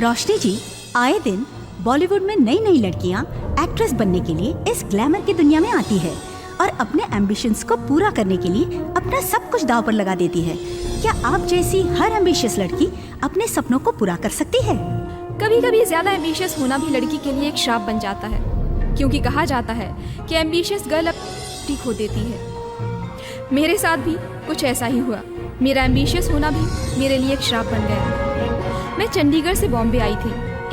रोशनी जी, आए दिन बॉलीवुड में नई नई लड़कियां एक्ट्रेस बनने के लिए इस ग्लैमर की दुनिया में आती है और अपने एम्बिशंस को पूरा करने के लिए अपना सब कुछ दांव पर लगा देती है। क्या आप जैसी हर एम्बिशियस लड़की अपने सपनों को पूरा कर सकती है? कभी कभी ज्यादा एम्बिशियस होना भी लड़की के लिए एक श्राप बन जाता है, क्योंकि कहा जाता है कि एम्बिशियस गर्ल अपनी खो देती है। मेरे साथ भी कुछ ऐसा ही हुआ। मेरा एम्बिशियस होना भी मेरे लिए एक श्राप बन गया। मैं चंडीगढ़ से बॉम्बे आई थी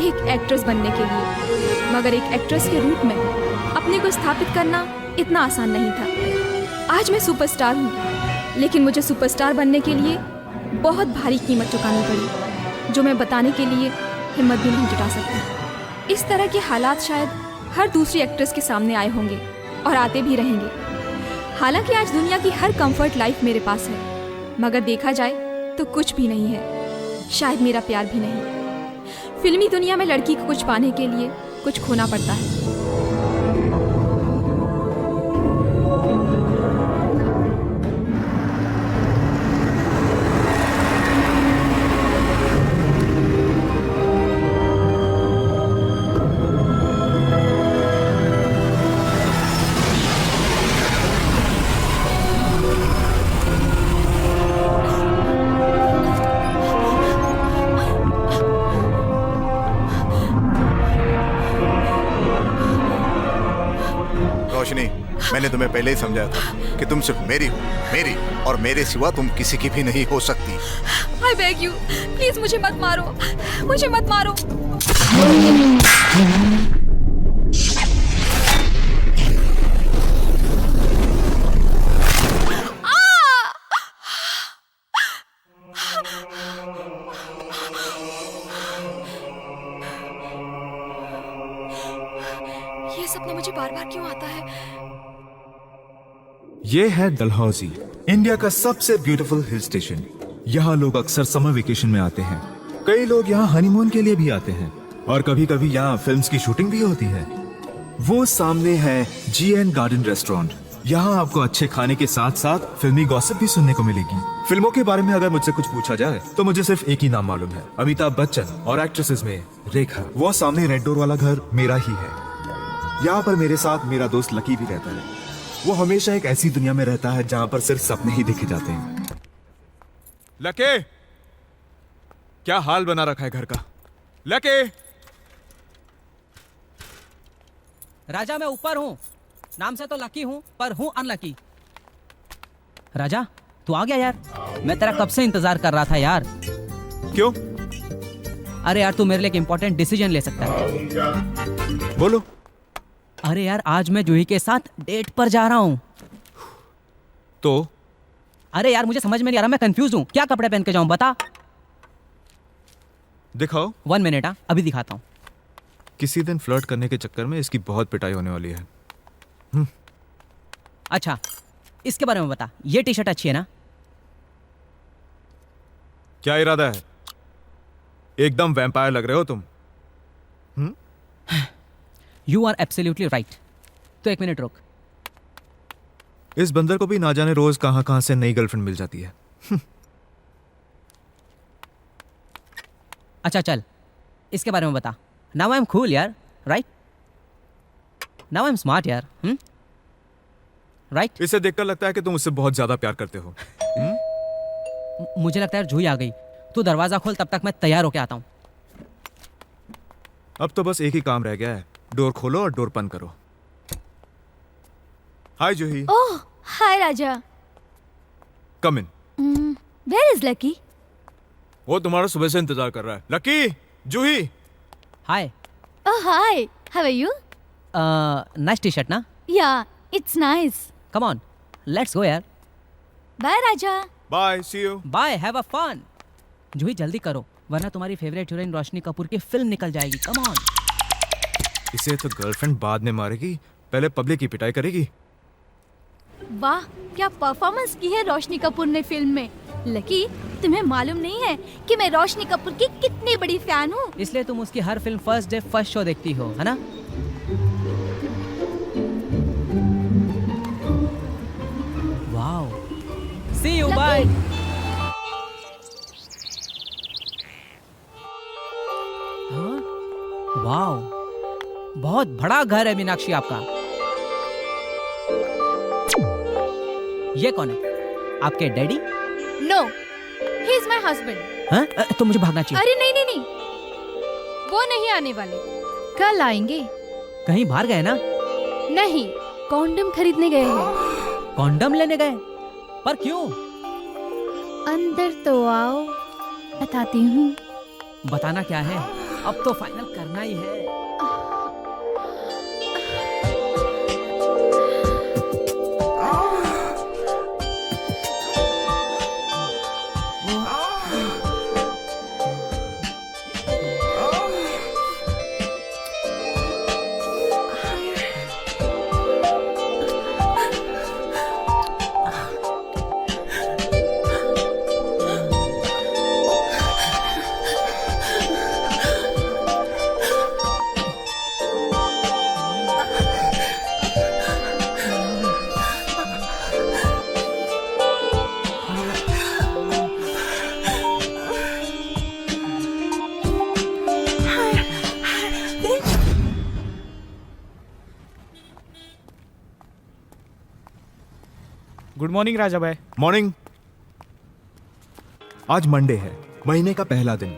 एक एक्ट्रेस बनने के लिए, मगर एक एक्ट्रेस के रूप में अपने को स्थापित करना इतना आसान नहीं था। आज मैं सुपरस्टार हूँ, लेकिन मुझे सुपरस्टार बनने के लिए बहुत भारी कीमत चुकानी पड़ी, जो मैं बताने के लिए हिम्मत भी नहीं जुटा सकती। इस तरह के हालात शायद हर दूसरी एक्ट्रेस के सामने आए होंगे और आते भी रहेंगे। हालांकि आज दुनिया की हर कंफर्ट लाइफ मेरे पास है, मगर देखा जाए तो कुछ भी नहीं है, शायद मेरा प्यार भी नहीं। फिल्मी दुनिया में लड़की को कुछ पाने के लिए कुछ खोना पड़ता है। रोशनी, मैंने तुम्हें पहले ही समझाया था कि तुम सिर्फ मेरी हो, मेरी, और मेरे सिवा तुम किसी की भी नहीं हो सकती। I beg you, प्लीज मुझे मत मारो, मुझे मत मारो। ये सपना मुझे बार बार क्यों आता है? ये है डलहौजी, इंडिया का सबसे ब्यूटीफुल हिल स्टेशन। यहाँ लोग अक्सर समर वेकेशन में आते हैं। कई लोग यहाँ हनीमून के लिए भी आते हैं और कभी कभी यहाँ फिल्म्स की शूटिंग भी होती है। वो सामने है GN गार्डन रेस्टोरेंट। यहाँ आपको अच्छे खाने के साथ साथ फिल्मी गॉसिप भी सुनने को मिलेगी। फिल्मों के बारे में अगर मुझसे कुछ पूछा जाए तो मुझे सिर्फ एक ही नाम मालूम है, अमिताभ बच्चन, और एक्ट्रेसेस में रेखा। वो सामने रेड डोर वाला घर मेरा ही है। यहाँ पर मेरे साथ मेरा दोस्त लकी भी रहता है। वो हमेशा एक ऐसी दुनिया में रहता है जहाँ पर सिर्फ सपने ही देखे जाते हैं। लके, क्या हाल बना रखा है घर का? लके! राजा, मैं ऊपर हूँ। नाम से तो लकी हूँ, पर हूँ अनलकी। राजा, तू आ गया यार। मैं तेरा कब से इंतजार कर रहा था यार। क्यों? अरे यार, तू मेरे लिए एक इंपॉर्टेंट डिसीजन ले सकता है। बोलो। अरे यार, आज मैं जूही के साथ डेट पर जा रहा हूँ। तो? अरे यार, मुझे समझ में नहीं आ रहा, मैं कंफ्यूज हूँ। क्या कपड़े पहन के जाऊँ, बता। दिखाओ। 1 मिनट, अभी दिखाता हूँ। किसी दिन फ्लर्ट करने के चक्कर में इसकी बहुत पिटाई होने वाली है। अच्छा, इसके बारे में बता। ये टी शर्ट अच्छी है ना? क्या इरादा है? एकदम वैम्पायर लग रहे हो तुम। You are absolutely right. तो 1 मिनट रुक। इस बंदर को भी ना जाने रोज कहां कहां से नई गर्लफ्रेंड मिल जाती है। अच्छा चल, इसके बारे में बता। नाउ आई एम कूल यार, right? Now I am smart यार, राइट? इसे देखकर लगता है कि तुम उससे बहुत ज्यादा प्यार करते हो। मुझे लगता है जूही आ गई। तू दरवाजा खोल, तब तक मैं तैयार होके आता हूँ। अब तो बस एक ही काम रह गया है, डोर खोलो और डोर बंद करो। Hi Juhi. Oh, hi Raja. Come in. Where is Lucky? वो तुम्हारा सुबह से इंतजार कर रहा है। Lucky, Juhi. Hi. Oh hi, how are you? Nice T shirt ना? Yeah, it's nice. Come on, let's go यार। Bye Raja. Bye, see you. Bye, have a fun. Juhi जल्दी करो, वरना तुम्हारी फेवरेट हीरोइन रोशनी कपूर की फिल्म निकल जाएगी। Come on. इसे तो गर्लफ्रेंड बाद में मारेगी, पहले पब्लिक की पिटाई करेगी। वाह, क्या परफॉर्मेंस की है रोशनी कपूर ने फिल्म में। लकी, तुम्हें मालूम नहीं है कि मैं रोशनी कपूर की कितनी बड़ी फैन हूँ। इसलिए तुम उसकी हर film first day first show देखती हो, है ना? Wow, see you, bye. बहुत बड़ा घर है मीनाक्षी आपका। ये कौन है? आपके daddy? No, he is my husband. हाँ? तो मुझे भागना चाहिए। अरे नहीं नहीं नहीं, वो नहीं आने वाले, कल आएंगे। कहीं बाहर गए ना? नहीं, कॉन्डम खरीदने गए हैं। कॉन्डम लेने गए? पर क्यों? अंदर तो आओ, बताती हूँ। बताना क्या है, अब तो फाइनल करना ही है। गुड मॉर्निंग राजा भाई। मॉर्निंग। आज मंडे है, महीने का पहला दिन।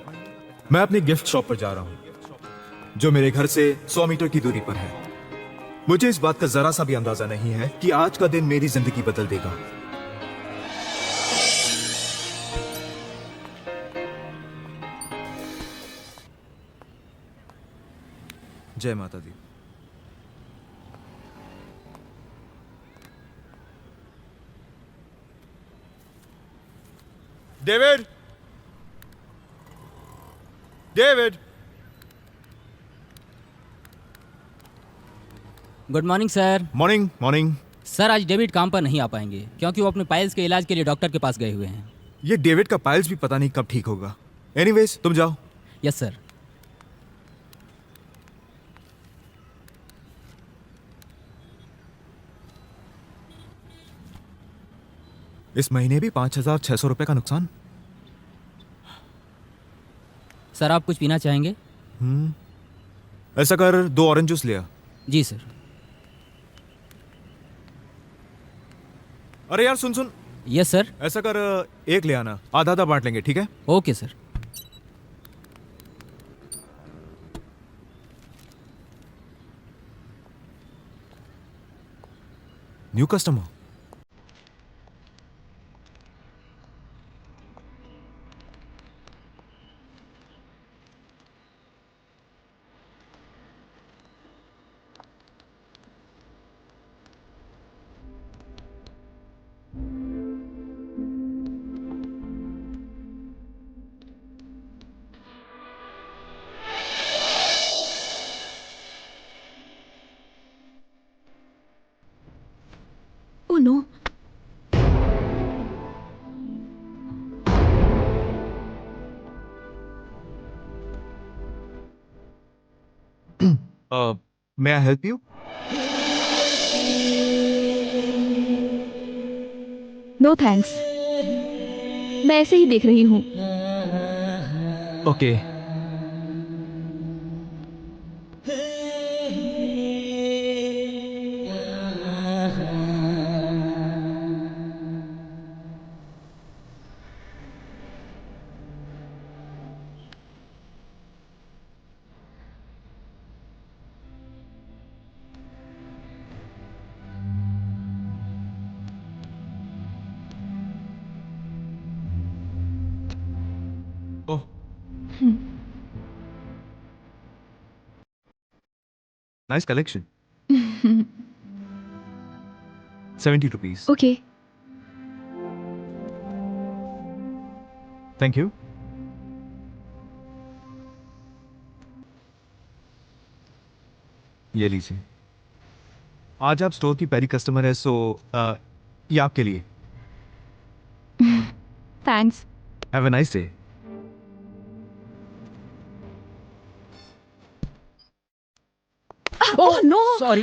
मैं अपनी गिफ्ट शॉप पर जा रहा हूं, जो मेरे घर से 100 मीटर की दूरी पर है। मुझे इस बात का जरा सा भी अंदाजा नहीं है कि आज का दिन मेरी जिंदगी बदल देगा। जय माता दी। David, David. Good morning sir. Morning morning. Sir आज डेविड काम पर नहीं आ पाएंगे क्योंकि वो अपने पाइल्स के इलाज के लिए डॉक्टर के पास गए हुए हैं। ये डेविड का पाइल्स भी पता नहीं कब ठीक होगा। एनीवेज तुम जाओ। Yes sir. इस महीने भी 5,600 रुपए का नुकसान। सर आप कुछ पीना चाहेंगे? ऐसा कर 2 ऑरेंज जूस ले आ। जी सर। अरे यार सुन सुन। Yes sir. ऐसा कर 1 ले आना, आधा आधा बांट लेंगे, ठीक है? Okay sir. New customer. Oh no. May I help you? No thanks, मैं ऐसे ही देख रही हूँ। Okay. Oh. Nice collection. 70 rupees. Okay. Thank you. ये लीजिए। आज आप स्टोर की पहली कस्टमर है, सो ये आपके लिए। Thanks. Have a nice day. Oh no. Sorry.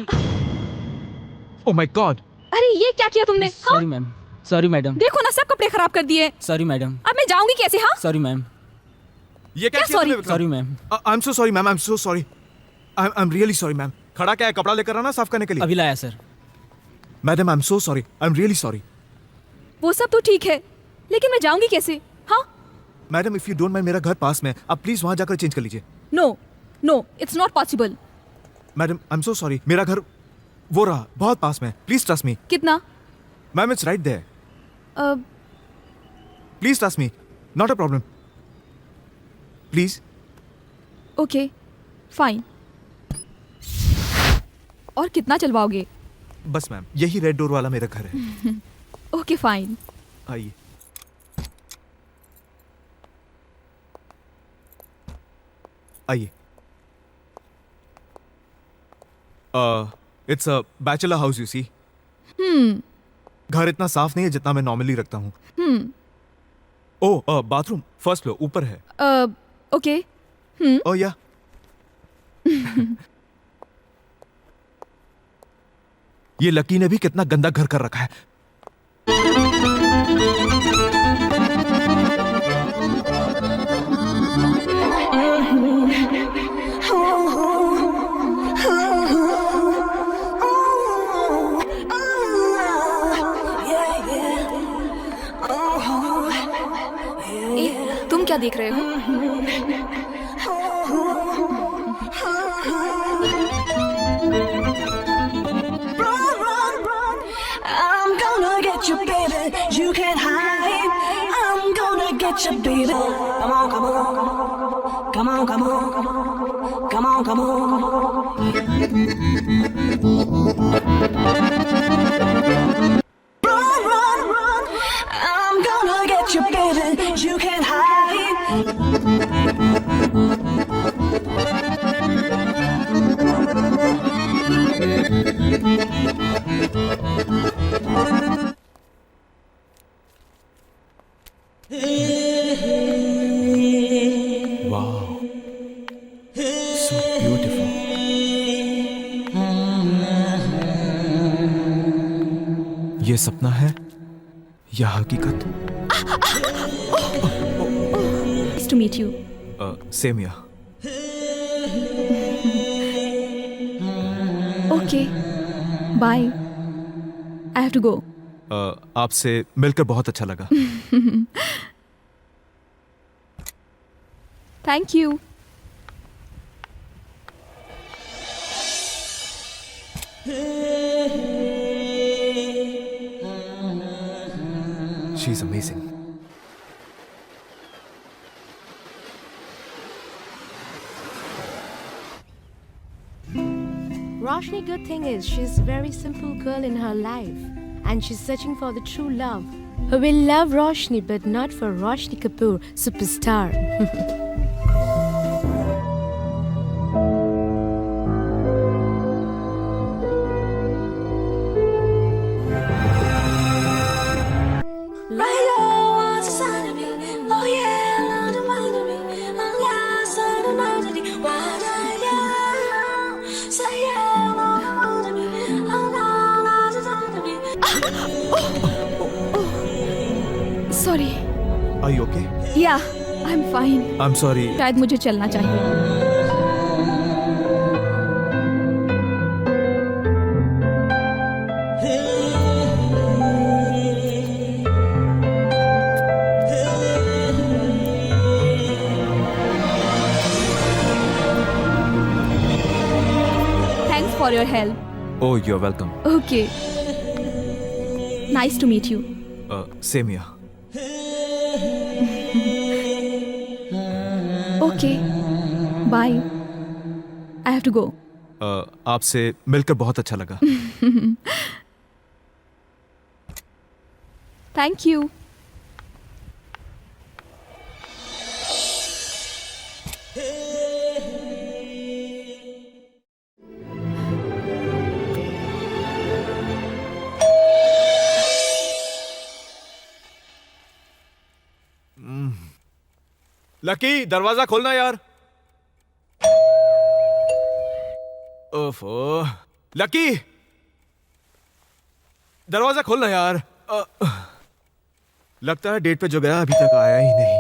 Oh my God. अरे ये क्या किया तुमने? Sorry ma'am. Sorry madam. देखो ना, सब कपड़े खराब कर दिए। Sorry madam. अब मैं जाऊंगी कैसे? हाँ, सॉरी मैम। ये क्या क्या sorry? Sorry ma'am. I am so sorry ma'am, I am so sorry. I am really sorry ma'am. खड़ा क्या है? कपड़ा लेकर आना साफ करने के लिए। अभी लाया sir. Madam I am so sorry, I am really sorry. वो सब तो ठीक है, लेकिन मैं जाऊंगी कैसे? हाँ, madam if you don't mind, मेरा घर पास में है, आप प्लीज वहां जाकर चेंज कर लीजिए। No no, it's not possible. Madam I am so sorry, मेरा घर वो रहा बहुत पास में, प्लीज ट्रस्ट मी। कितना? Ma'am it's right there, uh, please trust me, not a problem, please. Okay fine. और कितना चलवाओगे? बस मैम, यही रेड डोर वाला मेरा घर है। Okay fine. आइए। आइए। It's a bachelor house you see. घर इतना साफ नहीं है जितना मैं नॉर्मली रखता हूँ। ओह बाथरूम फर्स्ट फ्लोर ऊपर है। ओके। ओह या ये लकी ने भी कितना गंदा घर कर रखा है। तुम क्या देख रहे हो? I'm gonna get you, baby. You can't hide. I'm gonna get you, baby. Come on, come on, come on, come on, come on, come on. Run, run, run. I'm gonna get you, baby. You can't hide. Wow, so beautiful. ये सपना है या हकीकत? Nice to meet you. Same या। Okay. Bye. I have to go. आपसे मिलकर बहुत अच्छा लगा। Thank you. She's amazing. Roshni, good thing is she's a very simple girl in her life and she's searching for the true love. Who will love Roshni but not for Roshni Kapoor, superstar. Right on what's inside of me. Oh yeah, love the mind of me. I'm lost in the melody. Why do you say yeah, love the mind of me? I'm not lost in me. Sorry. Are you okay? Yeah, I'm fine. I'm sorry. शायद मुझे चलना चाहिए. Thanks for your help. Oh, you're welcome. Okay. Nice to meet you. Same या। Okay. Bye. I have to go. आपसे मिलकर बहुत अच्छा लगा। Thank you. लकी दरवाजा खोलना यार। ओफो लकी दरवाजा खोलना यार। लगता है डेट पे जो गया अभी तक आया ही नहीं।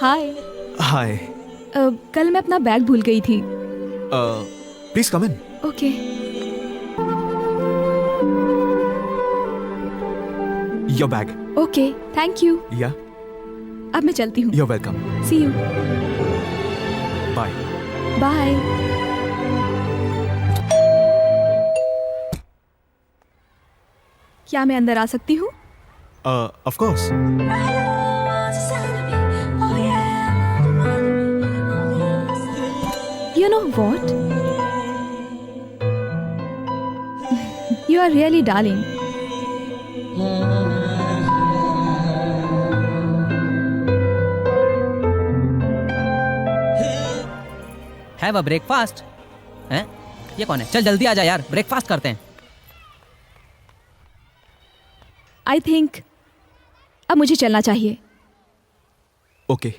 हाय। हाय। कल मैं अपना बैग भूल गई थी। Please come in. Okay. Your bag. Okay, thank you. या अब मैं चलती हूँ। You are welcome. See you. Bye. Bye. क्या मैं अंदर आ सकती हूँ? Of course. You know what? You are really darling. Have a breakfast. हैं? ये कौन है? चल जल्दी आ जा यार, ब्रेकफास्ट करते हैं। I think अब मुझे चलना चाहिए। ओके।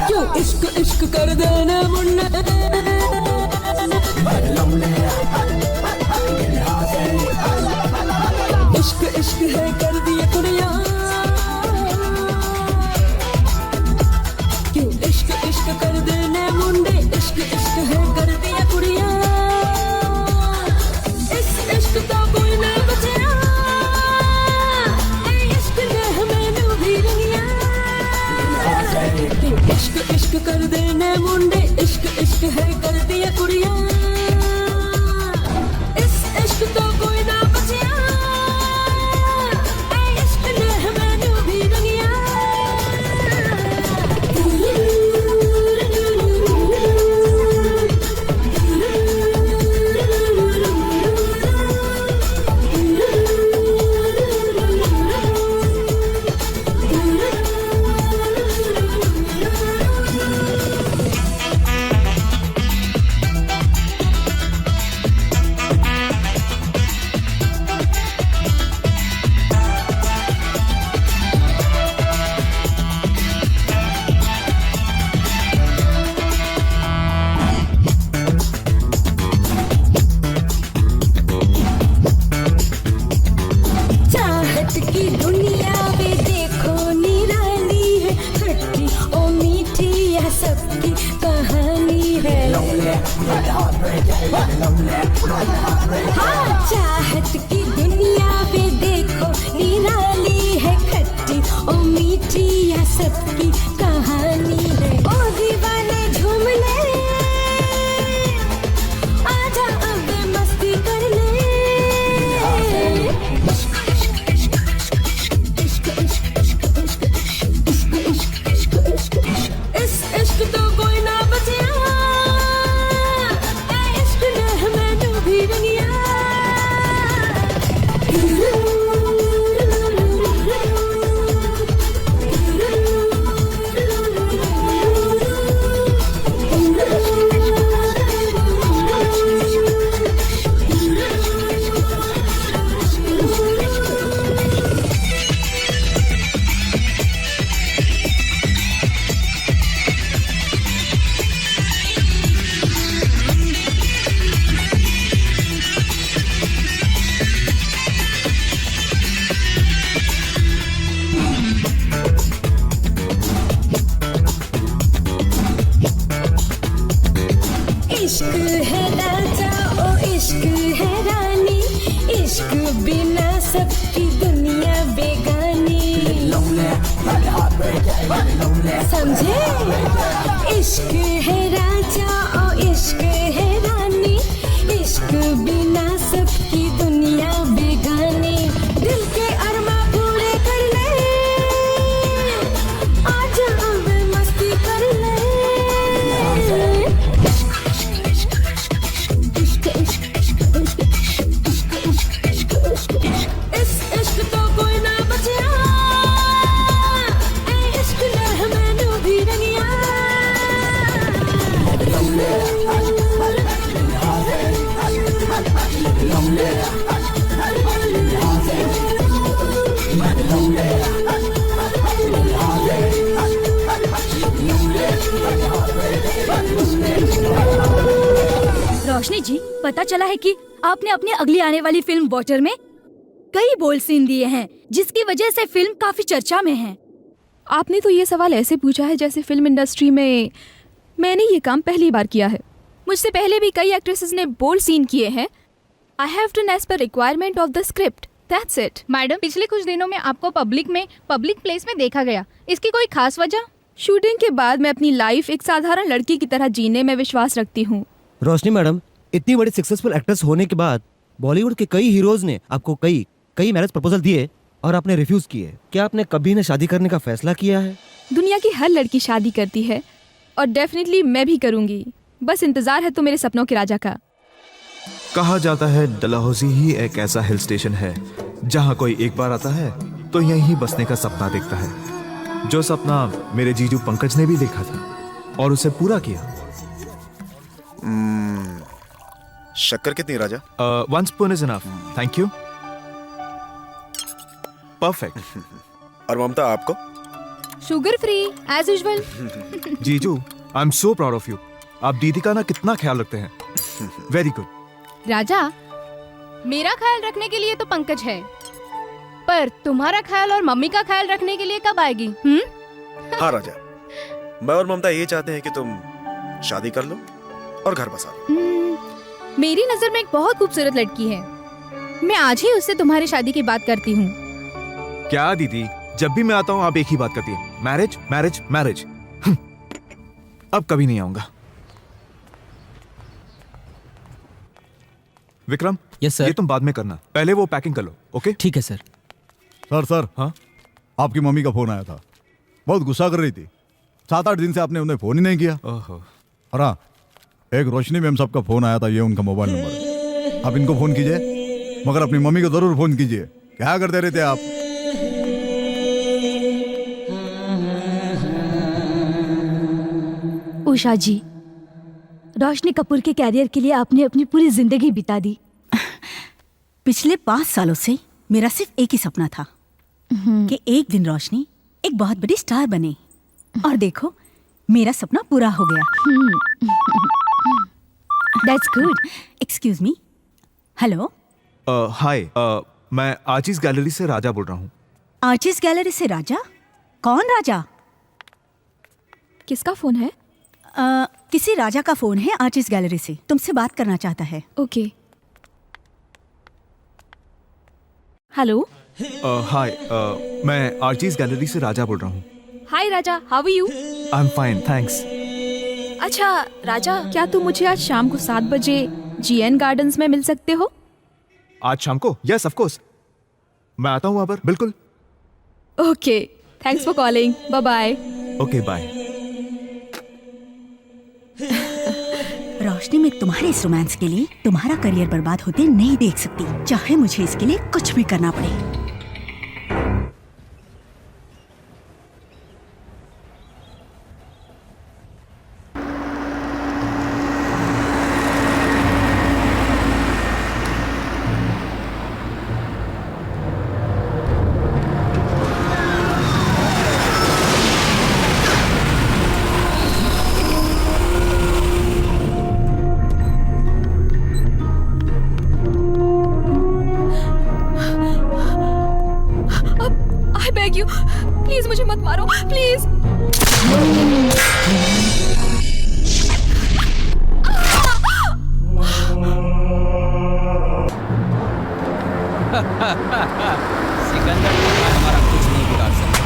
क्यों इश्क इश्क कर देना मुन्ने इश्क इश्क है कर दिया कुड़िया क्यों इश्क इश्क कर देने मुंडे इश्क इश्क है कर दिया कुड़िया इस इश्क तो कोई ना बचेगा इश्क ने हमें डूबी रंगिया इश्क इश्क कर देने मुंडे इश्क इश्क है कर दिया कुड़िया इस इश्क तो कोई ना बचेगा इश्क ने हमें डूबी रंगिया चाहत की दुनिया में देखो निराली है खट्टी ओ मीठी यह सबकी कहानी है हाँ चाहत की दुनिया में देखो निराली है खट्टी ओ मीठी यह सबकी कहानी है ओ दीवाने झूम ले आजा अब मस्ती कर ले इस इश्क तो कोई ना बचिया इश्क ने हमें डूबी रंगिया इश्क है राजा ओ इश्क है रानी इश्क बिना सबकी दुनिया बेगानी समझे इश्क है राजा ओ इश्क है रानी इश्क बिना सबकी दुनिया बेगानी दिल के अरमा पूरे कर ले आजा अब मस्ती कर ले इस इश्क तो कोई ना बचिया इश्क ने हमें डूबी रंगिया रोशनी जी, पता चला है कि आपने अपनी अगली आने वाली फिल्म वॉटर में कई बोल्ड सीन दिए हैं, जिसकी वजह से फिल्म काफी चर्चा में है। आपने तो ये सवाल ऐसे पूछा है जैसे फिल्म इंडस्ट्री में मैंने ये काम पहली बार किया है। मुझसे पहले भी कई एक्ट्रेसेस ने बोल्ड सीन किए हैं। I have done as per requirement of the script, that's it. Madam, पिछले कुछ दिनों में आपको पब्लिक प्लेस में देखा गया, इसकी कोई खास वजह? शूटिंग के बाद मैं अपनी लाइफ एक साधारण लड़की की तरह जीने में विश्वास रखती हूँ। रोशनी मैडम, इतनी बड़ी सक्सेसफुल एक्ट्रेस होने के बाद बॉलीवुड के कई हीरोज ने आपको कई मैरिज प्रपोजल दिए और आपने रिफ्यूज किए। क्या आपने कभी न शादी करने का फैसला किया है? दुनिया की हर लड़की शादी करती है और डेफिनेटली मैं भी करूंगी। बस इंतजार है तो मेरे सपनों के राजा का। कहा जाता है डलहौजी ही एक ऐसा हिल स्टेशन है जहाँ कोई एक बार आता है तो यहीं बसने का सपना देखता है, जो सपना मेरे जीजू पंकज ने भी देखा था और उसे पूरा किया। शक्कर कितनी Raja? 1 spoon is enough, thank you. Perfect. और ममता आपको? Sugar free as usual. जीजू, I am so proud of you. आप दीदी का ना कितना ख्याल रखते हैं। Very good. राजा, मेरा ख्याल रखने के लिए तो पंकज है, पर तुम्हारा ख्याल और मम्मी का ख्याल रखने के लिए कब आएगी? हाँ राजा, मैं और ममता ये चाहते हैं कि तुम शादी कर लो और घर बसा लो। मेरी नजर में एक बहुत खूबसूरत लड़की है, मैं आज ही उससे तुम्हारी शादी की बात करती हूँ। क्या दीदी, जब भी मैं आता हूँ आप एक ही बात करती है, मैरिज मैरिज मैरिज। अब कभी नहीं आऊंगा। Vikram, yes sir. ये तुम बाद में करना, पहले वो पैकिंग कर लो। ओके ठीक है सर। सर हाँ, आपकी मम्मी का फोन आया था, बहुत गुस्सा कर रही थी। 7-8 दिन से आपने उन्हें फोन ही नहीं किया। ओहो। और हाँ, एक रोशनी मैम साहब का फोन आया था, ये उनका मोबाइल नंबर है। आप इनको फोन कीजिए, मगर अपनी मम्मी को जरूर फोन कीजिए। क्या करते रहते आप? उषा जी, रोशनी कपूर के कैरियर के लिए आपने अपनी पूरी जिंदगी बिता दी। पिछले 5 सालों से मेरा सिर्फ एक ही सपना था कि एक दिन रोशनी एक बहुत बड़ी स्टार बने, और देखो मेरा सपना पूरा हो गया। That's good. Excuse me. Hello. Hi, मैं आर्चिस गैलरी से राजा बोल रहा हूँ। आर्चिस गैलरी से राजा? कौन राजा? किसका फोन है? किसी राजा का फोन है आर्चिस गैलरी से, तुमसे बात करना चाहता है। ओके। हेलो। हाय, मैं आर्चिस गैलरी से राजा बोल रहा हूँ। Hi Raja, how are you? I am fine, thanks. अच्छा राजा, क्या तुम मुझे आज शाम को 7 बजे GN गार्डन्स में मिल सकते हो? आज शाम को? यस ऑफ कोर्स, मैं आता हूँ वहां पर, बिल्कुल। Okay, thanks for calling, bye bye. Okay bye. Roshni, मैं तुम्हारे इस रोमांस के लिए तुम्हारा करियर बर्बाद होते नहीं देख सकती, चाहे मुझे इसके लिए कुछ भी करना पड़े। प्लीज मुझे मत मारो, प्लीज। सिकंदर हमारा कुछ नहीं बिगाड़ सकता।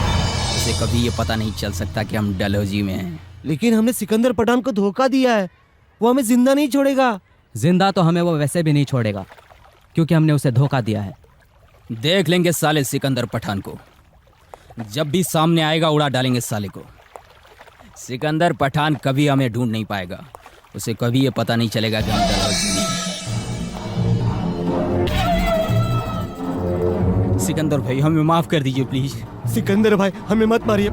उसे कभी ये पता नहीं चल सकता कि हम डलहौजी में हैं। लेकिन हमने सिकंदर पठान को धोखा दिया है, वो हमें जिंदा नहीं छोड़ेगा। जिंदा तो हमें वो वैसे भी नहीं छोड़ेगा, क्योंकि हमने उसे धोखा दिया है। देख लेंगे साले सिकंदर पठान को, जब भी सामने आएगा उड़ा डालेंगे साले को। सिकंदर पठान कभी हमें ढूंढ नहीं पाएगा, उसे कभी ये पता नहीं चलेगा कि हम डलहौजी में हैं। सिकंदर भाई हमें माफ कर दीजिए प्लीज। सिकंदर भाई हमें मत मारिए।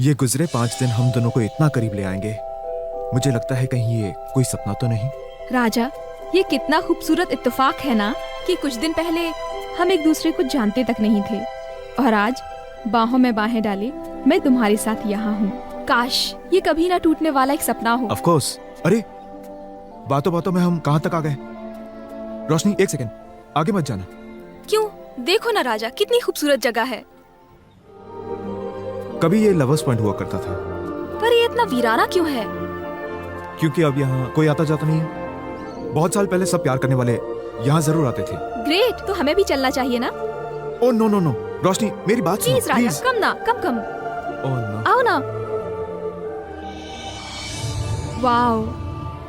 ये गुजरे 5 दिन हम दोनों को इतना करीब ले आएंगे, मुझे लगता है कहीं ये कोई सपना तो नहीं। राजा, ये कितना खूबसूरत इत्तेफाक है ना कि कुछ दिन पहले हम एक दूसरे को जानते तक नहीं थे और आज बाहों में बाहें डाले मैं तुम्हारे साथ यहाँ हूँ। काश ये कभी ना टूटने वाला एक सपना हो। Of course. अरे बातों बातों में हम कहाँ तक आ गए? रोशनी एक सेकंड, आगे मत जाना। क्यों? देखो ना राजा, कितनी खूबसूरत जगह है। कभी ये लवर्स पॉइंट हुआ करता था, पर ये इतना वीराना क्यों है? क्योंकि अब यहाँ कोई आता जाता नहीं है। बहुत साल पहले सब प्यार करने वाले यहाँ जरूर आते थे। ग्रेट, तो हमें भी चलना चाहिए ना? ओ नो नो नो, रोशनी मेरी बात सुनो प्लीज राजा, प्लीज। कम ना, कम। Oh no. आओ ना। वाओ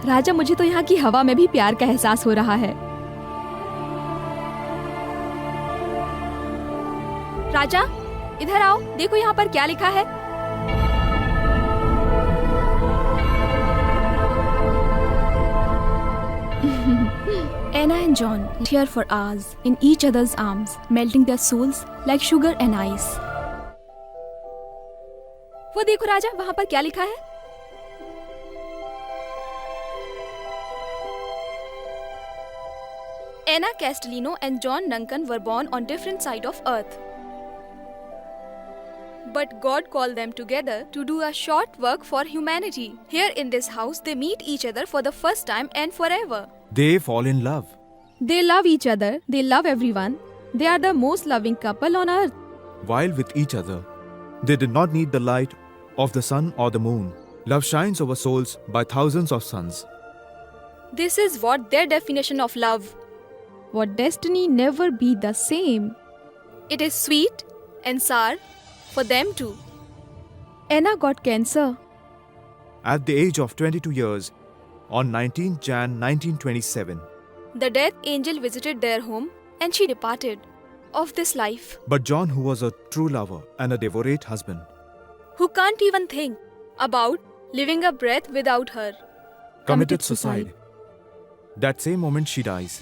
राजा, मुझे तो यहाँ की हवा में भी प्यार का एहसास हो रहा है। राजा इधर आओ, देखो यहाँ पर क्या लिखा है। Anna and John here for hours in each other's arms, melting their souls like sugar and ice. वो देखो राजा, वहाँ पर क्या लिखा है? Anna Castellino and John Duncan were born on different sides of Earth. But God called them together to do a short work for humanity. Here in this house, they meet each other for the first time and forever. They fall in love. They love each other. They love everyone. They are the most loving couple on earth. While with each other, they did not need the light of the sun or the moon. Love shines over souls by thousands of suns. This is what their definition of love. What destiny never be the same. It is sweet and sour for them too. Anna got cancer. At the age of 22 years, on 19 Jan 1927. The death angel visited their home and she departed of this life. But John, who was a true lover and a devout husband, who can't even think about living a breath without her, committed suicide. That same moment she dies.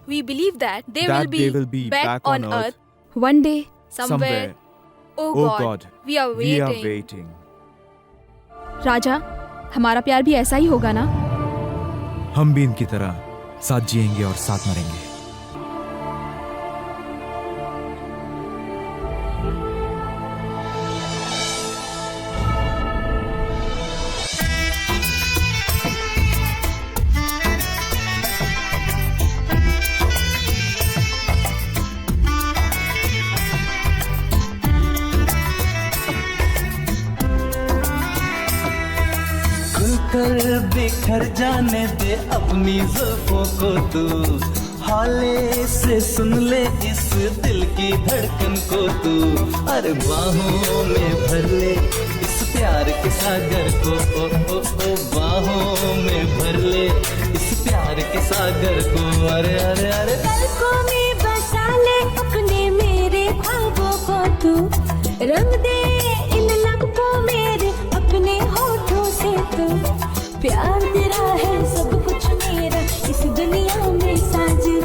We believe that they will be back on earth one day, somewhere. Oh God, we are waiting. राजा, हमारा प्यार भी ऐसा ही होगा ना? हम भी इनकी तरह साथ जिएंगे और साथ मरेंगे। कर बिखर जाने दे अपनी ज़ुल्फों को तू, हाले से सुन ले इस दिल की धड़कन को तू, अरे बाहों में भर ले इस प्यार के सागर को, ओ बाहों में भर ले इस प्यार के सागर को, अरे अरे अरे पलकों में बसा ले अपने मेरे ख्वाबों को तू, रंग दे इन लम्हों मेरे अपने होठों से तू, प्यार तेरा है सब कुछ मेरा इस दुनिया में साजन,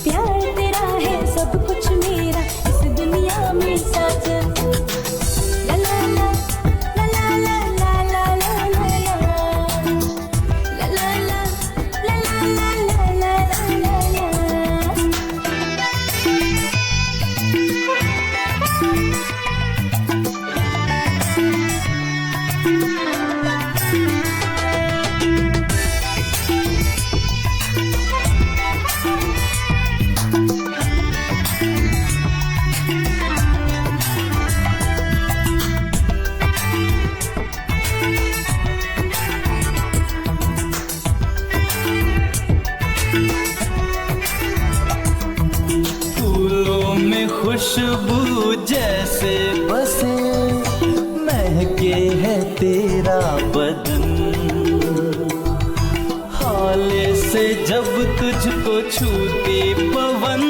प्यार तेरा है सब कुछ मेरा इस दुनिया में साजन। ला ला ला ला ला ला ला ला ला ला ला ला ला ला ला खुशबू जैसे बसे महके है तेरा बदन, हाले से जब तुझको छूती पवन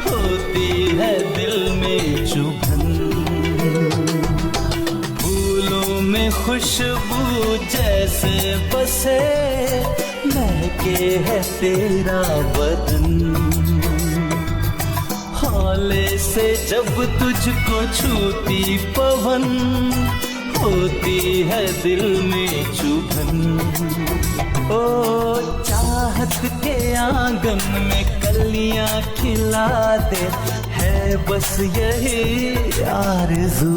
होती है दिल में चुभन, फूलों में खुशबू जैसे बसे महके है तेरा बदन, हौले से जब तुझको छूती पवन होती है दिल में चुभन। ओ चाहत के आंगन में कलियां खिला दे, है बस यही आरज़ू।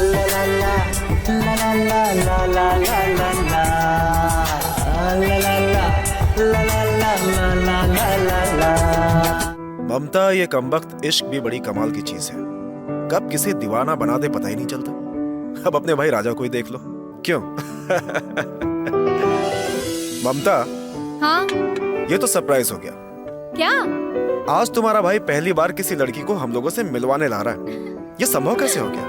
ला ला ला ला ला ला ला ला ला ला ला ला ला ला ला ला ला। ममता, ये कमबख्त इश्क भी बड़ी कमाल की चीज है, कब किसे दीवाना बना दे पता ही नहीं चलता। अब अपने भाई राजा को ही देख लो, क्यों? ममता, हाँ ये तो सरप्राइज हो गया। क्या? आज तुम्हारा भाई पहली बार किसी लड़की को हम लोगों से मिलवाने ला रहा है, ये संभव कैसे हो गया?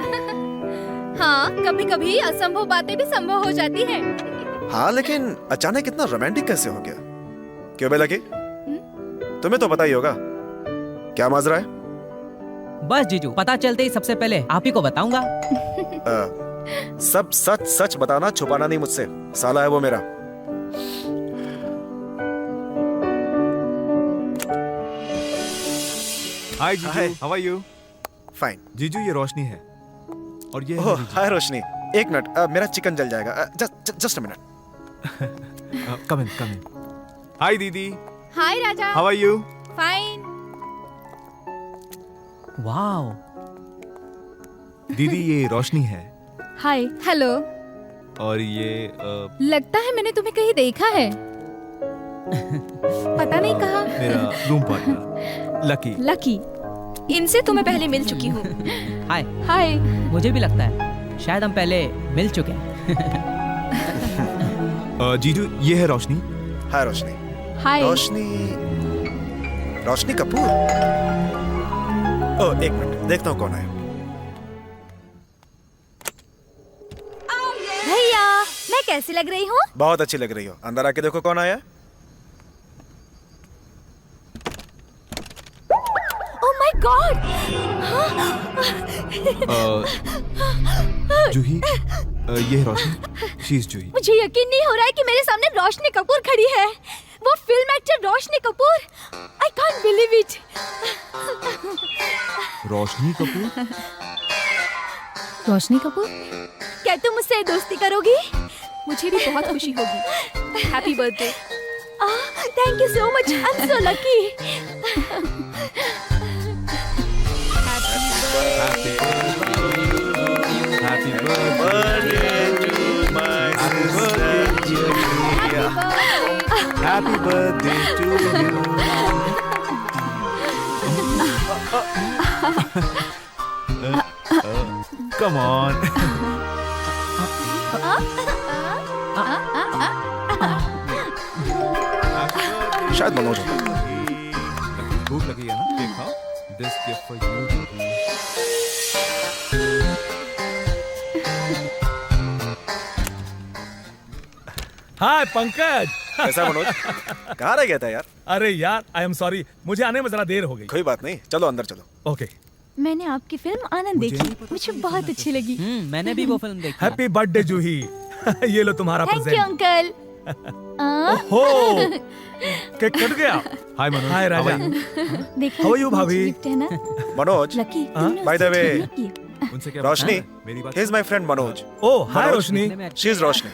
हाँ, कभी कभी असंभव बातें भी संभव हो जाती हैं। हाँ, लेकिन अचानक इतना रोमांटिक कैसे हो गया? क्यों बे लकी, तुम्हें तो पता ही होगा क्या माजरा है? बस जीजू, पता चलते ही सबसे पहले आप ही को बताऊंगा। सब सच सच बताना, छुपाना नहीं मुझसे, साला है वो मेरा। हाय जीजू, हाउ आर यू? फाइन। जीजू, ये रोशनी है और ये ओह, हाय रोशनी। एक मिनट, मेरा चिकन जल जाएगा। Just a minute. Come in. Hi दीदी। Hi Raja. How are you? Fine. Wow. दीदी, ये रोशनी है हाय। हेलो। और ये लगता है मैंने तुम्हें कहीं देखा है। पता नहीं कहाँ। मेरा रूम पार्टनर लकी। लकी, इनसे तो मैं पहले मिल चुकी हूँ। हाय। हाय। मुझे भी लगता है शायद हम पहले मिल चुके हैं। जीजू, ये है रोशनी। हाय रोशनी। हाय। रोशनी कपूर। ओह, एक मिनट, देखता हूँ कौन है। भैया, मैं कैसी लग रही हूँ? बहुत अच्छी लग रही हो। अंदर आके देखो कौन आया। ओह माय गॉड! जूही, ये है रोशनी। शी इज जूही। मुझे यकीन नहीं हो रहा है कि मेरे सामने रोशनी कपूर खड़ी है। वो film actor Roshni Kapoor. I can't believe it. Roshni Kapoor? Roshni Kapoor, क्या तुम मुझसे दोस्ती करोगी? मुझे भी बहुत खुशी होगी। Happy birthday. Thank you so much. I am so lucky. Happy birthday to my sister. Happy birthday to you. Come on. शायद मनोज होगा। भूख लगी है ना? देखो, this gift for you. हाय पंकज। कैसा मनोज? कहाँ रह गया था यार? अरे यार, आई एम सॉरी, मुझे आने में जरा देर हो गई। कोई बात नहीं, चलो अंदर चलो। ओके। मैंने आपकी फिल्म आनंद देखी, मुझे बहुत अच्छी लगी। मैंने भी वो फिल्म देखी। Happy birthday Juhi. ये लो तुम्हारा थैंक यू प्रेजेंट। अंकल। ओहो, केक कट गया। हाय मनोज। हाय राजा। देखा, हाउ आर यू भाभी? गिफ्ट है ना? Manoj, Lucky, by the way, उनसे क्या रोशनी, मेरी बात he is my friend Manoj. Oh, hi Roshni. She is Roshni.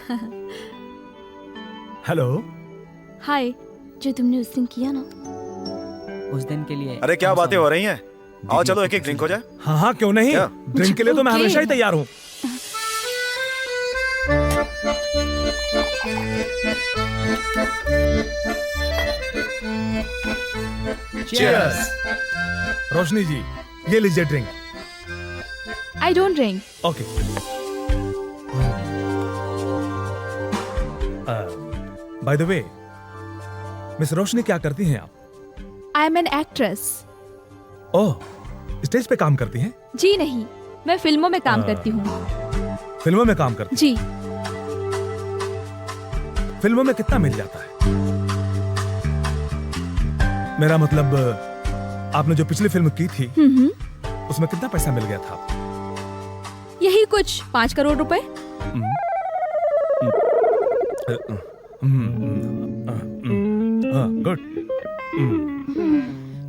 Hello. Hi. जो तुमने उस दिन किया ना, उस दिन के लिए। अरे क्या बातें हो रही हैं? आओ चलो एक एक ड्रिंक हो जाए। हाँ हाँ, क्यों नहीं? ड्रिंक के लिए तो मैं हमेशा ही तैयार हूँ। Cheers! रोशनी जी, ये लीजिए drink. I don't drink. Okay. By the way, miss Roshni, क्या करती हैं आप? I am an actress. Oh, stage पे काम करती हैं? जी नहीं, मैं फिल्मों में काम करती हूँ। फिल्मों में काम करती? जी। फिल्मों में कितना मिल जाता है? मेरा मतलब, आपने जो पिछली फिल्म की थी, उसमें कितना पैसा मिल गया था? यही कुछ 5 करोड़ रुपए। गुड।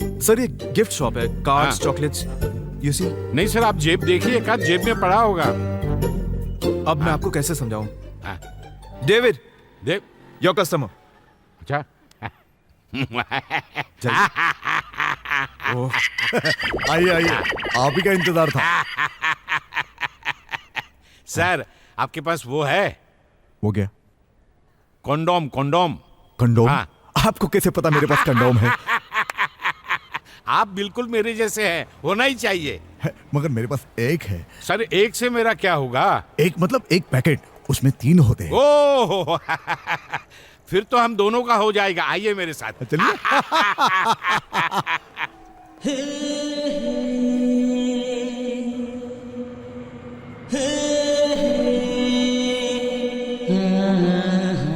सर ये गिफ्ट शॉप है, कार्ड्स, हाँ। Chocolates, you see. नहीं सर, आप जेब देखिए, एक आध जेब में पड़ा होगा। अब मैं आपको कैसे समझाऊं? David, Dev, your customer. अच्छा। आइए आइए, आप ही का इंतजार था। सर, आपके पास वो है? वो क्या? कंडोम। कंडोम। कंडोम? हाँ। आपको कैसे पता मेरे पास कंडोम है? आप बिल्कुल मेरे जैसे हैं, होना ही चाहिए। मगर मेरे पास एक है। सर, एक से मेरा क्या होगा? एक मतलब एक पैकेट, उसमें 3 होते हैं। ओह फिर तो हम दोनों का हो जाएगा। आइए मेरे साथ। चलिए।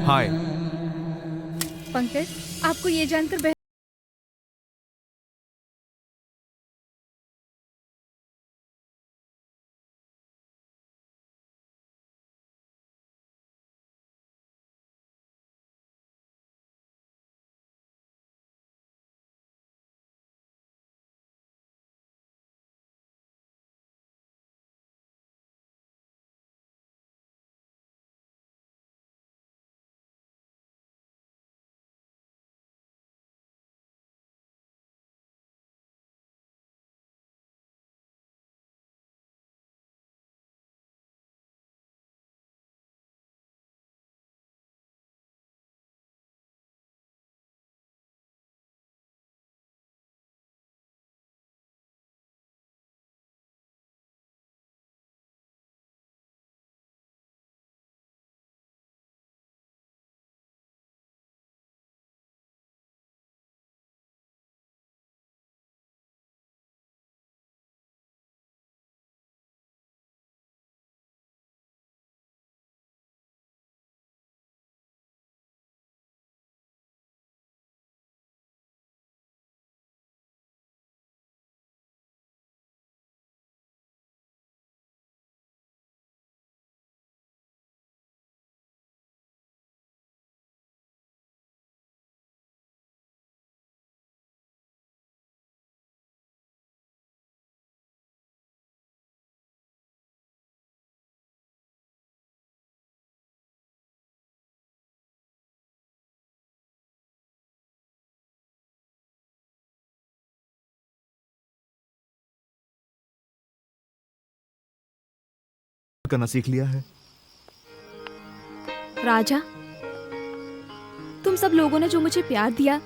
हाय। पंकज, आपको ये जानकर करना सीख लिया है। राजा, तुम सब लोगों ने जो मुझे प्यार दिया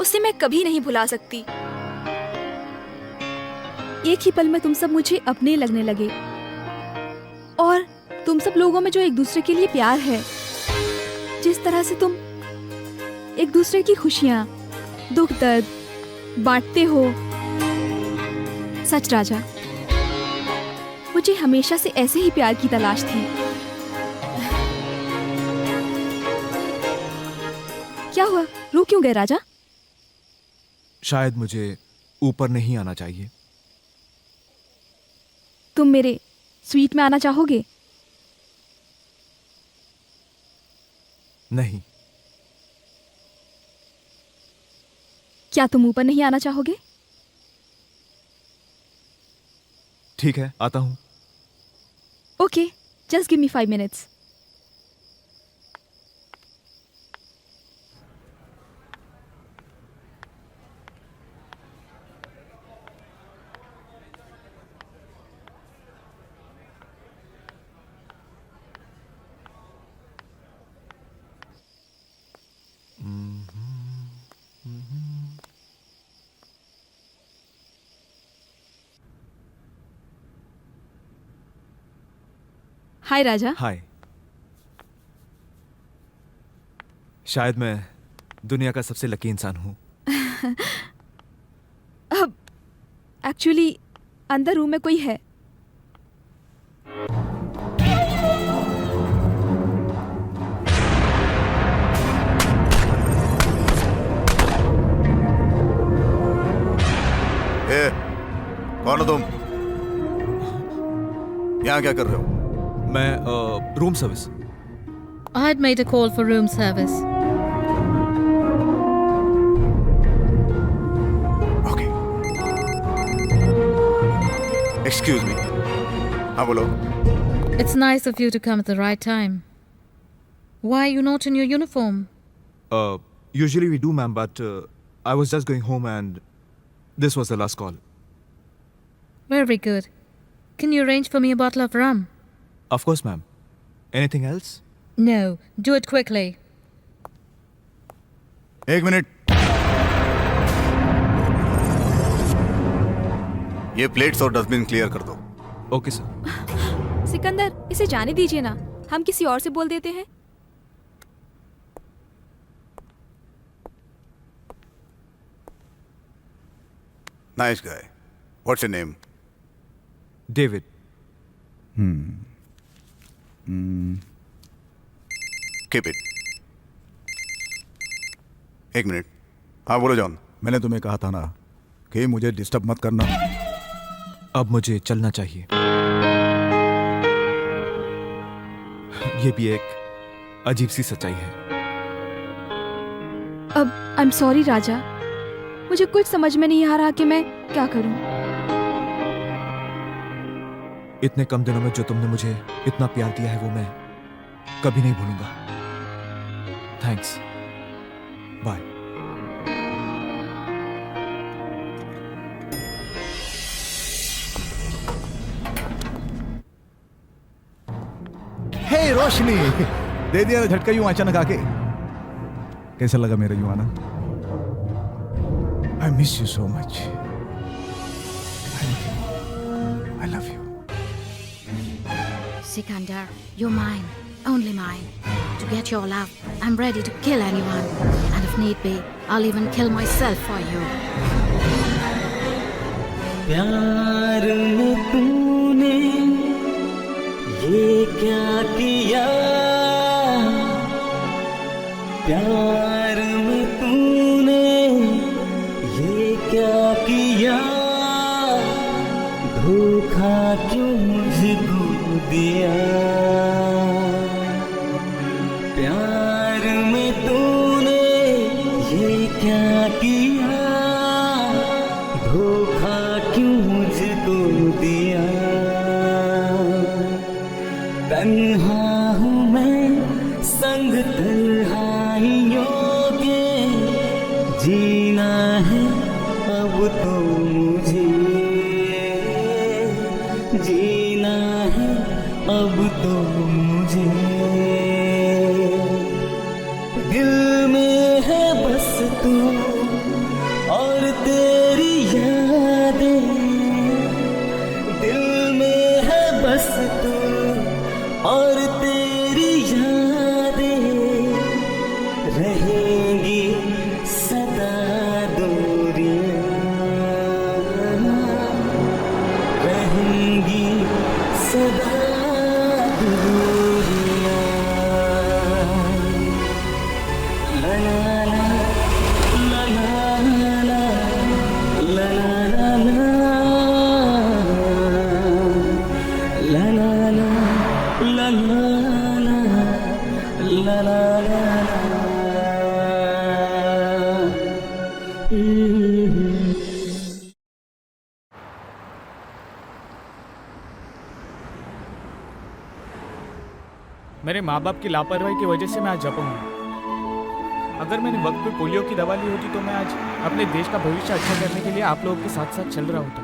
उसे मैं कभी नहीं भुला सकती। एक ही पल में तुम सब मुझे अपने लगने लगे और तुम सब लोगों में जो एक दूसरे के लिए प्यार है, जिस तरह से तुम एक दूसरे की खुशियां, दुख दर्द बांटते हो, सच राजा, मुझे हमेशा से ऐसे ही प्यार की तलाश थी। क्या हुआ, रो क्यों गए राजा? शायद मुझे ऊपर नहीं आना चाहिए। तुम मेरे स्वीट में आना चाहोगे? नहीं। क्या तुम ऊपर नहीं आना चाहोगे? ठीक है, आता हूं। Okay, just give me 5 minutes. हाय राजा। हाय। शायद मैं दुनिया का सबसे लकी इंसान हूं। अब एक्चुअली अंदर रूम में कोई है। ए, कौन हो तुम? यहाँ क्या कर रहे हो? मैं room service. I had made a call for room service. Excuse me. हाँ बोलो। It's nice of you to come at the right time. Why are you not in your uniform? Usually we do, ma'am, but I was just going home and this was the last call. Very good. Can you arrange for me a bottle of rum? Of course, ma'am. Anything else? No. Do it quickly. एक minute. ये plates और dustbin clear कर दो। Okay sir. Sikandar, इसे जाने दीजिए ना, हम किसी और से बोल देते हैं। Nice guy. What's your name? David. Keep it. एक मिनट। हाँ बोलो जॉन। मैंने तुम्हें कहा था ना कि मुझे डिस्टर्ब मत करना। अब मुझे चलना चाहिए। ये भी एक अजीब सी सच्चाई है। अब आई एम सॉरी राजा, मुझे कुछ समझ में नहीं आ रहा कि मैं क्या करूं। इतने कम दिनों में जो तुमने मुझे इतना प्यार दिया है वो मैं कभी नहीं भूलूंगा। थैंक्स। बाय। हे रोशनी, दे दिया झटका यूं अचानक आके। कैसा लगा मेरा यूं आना? I miss you so much. I love you. Sikandar, you're mine, only mine. To get your love, I'm ready to kill anyone. And if need be, I'll even kill myself for you. प्यार में तूने ये क्या किया, प्यार में तूने ये क्या किया, धोखा क्यों मुझको दिया, प्यार में तूने ये क्या किया, धोखा क्यों मुझको दिया, तन्हा हूँ मैं संग तन्हाइयों के, जीना है अब तो मुझे, जीना है अब तो मुझे, दिल में है बस तू और तेरी यादें, दिल में है बस तू और तेरी यादें, रहेंगी सदा दूरियां, रहेंगी सदा दूरियां। ला ला ला ला ला ला ला ला ला ला ला ला ला ला। मेरे माँ बाप की लापरवाही की वजह से मैं आज अपंग हूँ। अगर मैंने वक्त पे पोलियो की दवा ली होती तो मैं आज अपने देश का भविष्य अच्छा करने के लिए आप लोगों के साथ साथ चल रहा होता।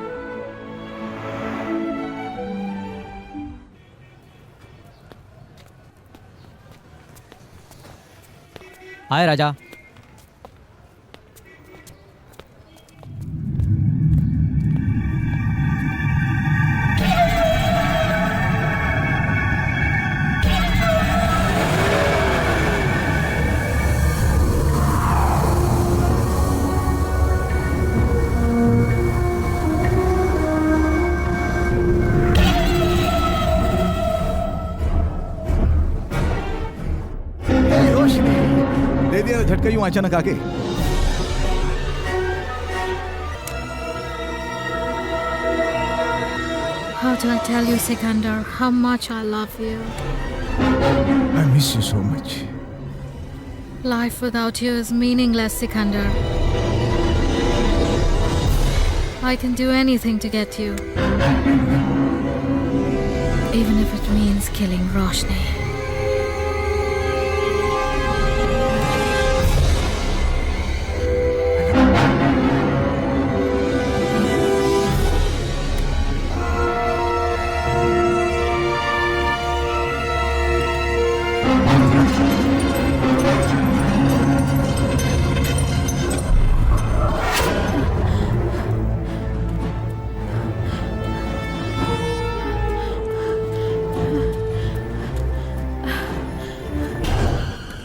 हाय राजा। दे दिया झटका यूं अचानक आके। How do I tell you, Sikandar, how much I love you? I miss you so much. Life without you is meaningless, Sikandar. I can do anything to get you. Even if it means killing Roshni.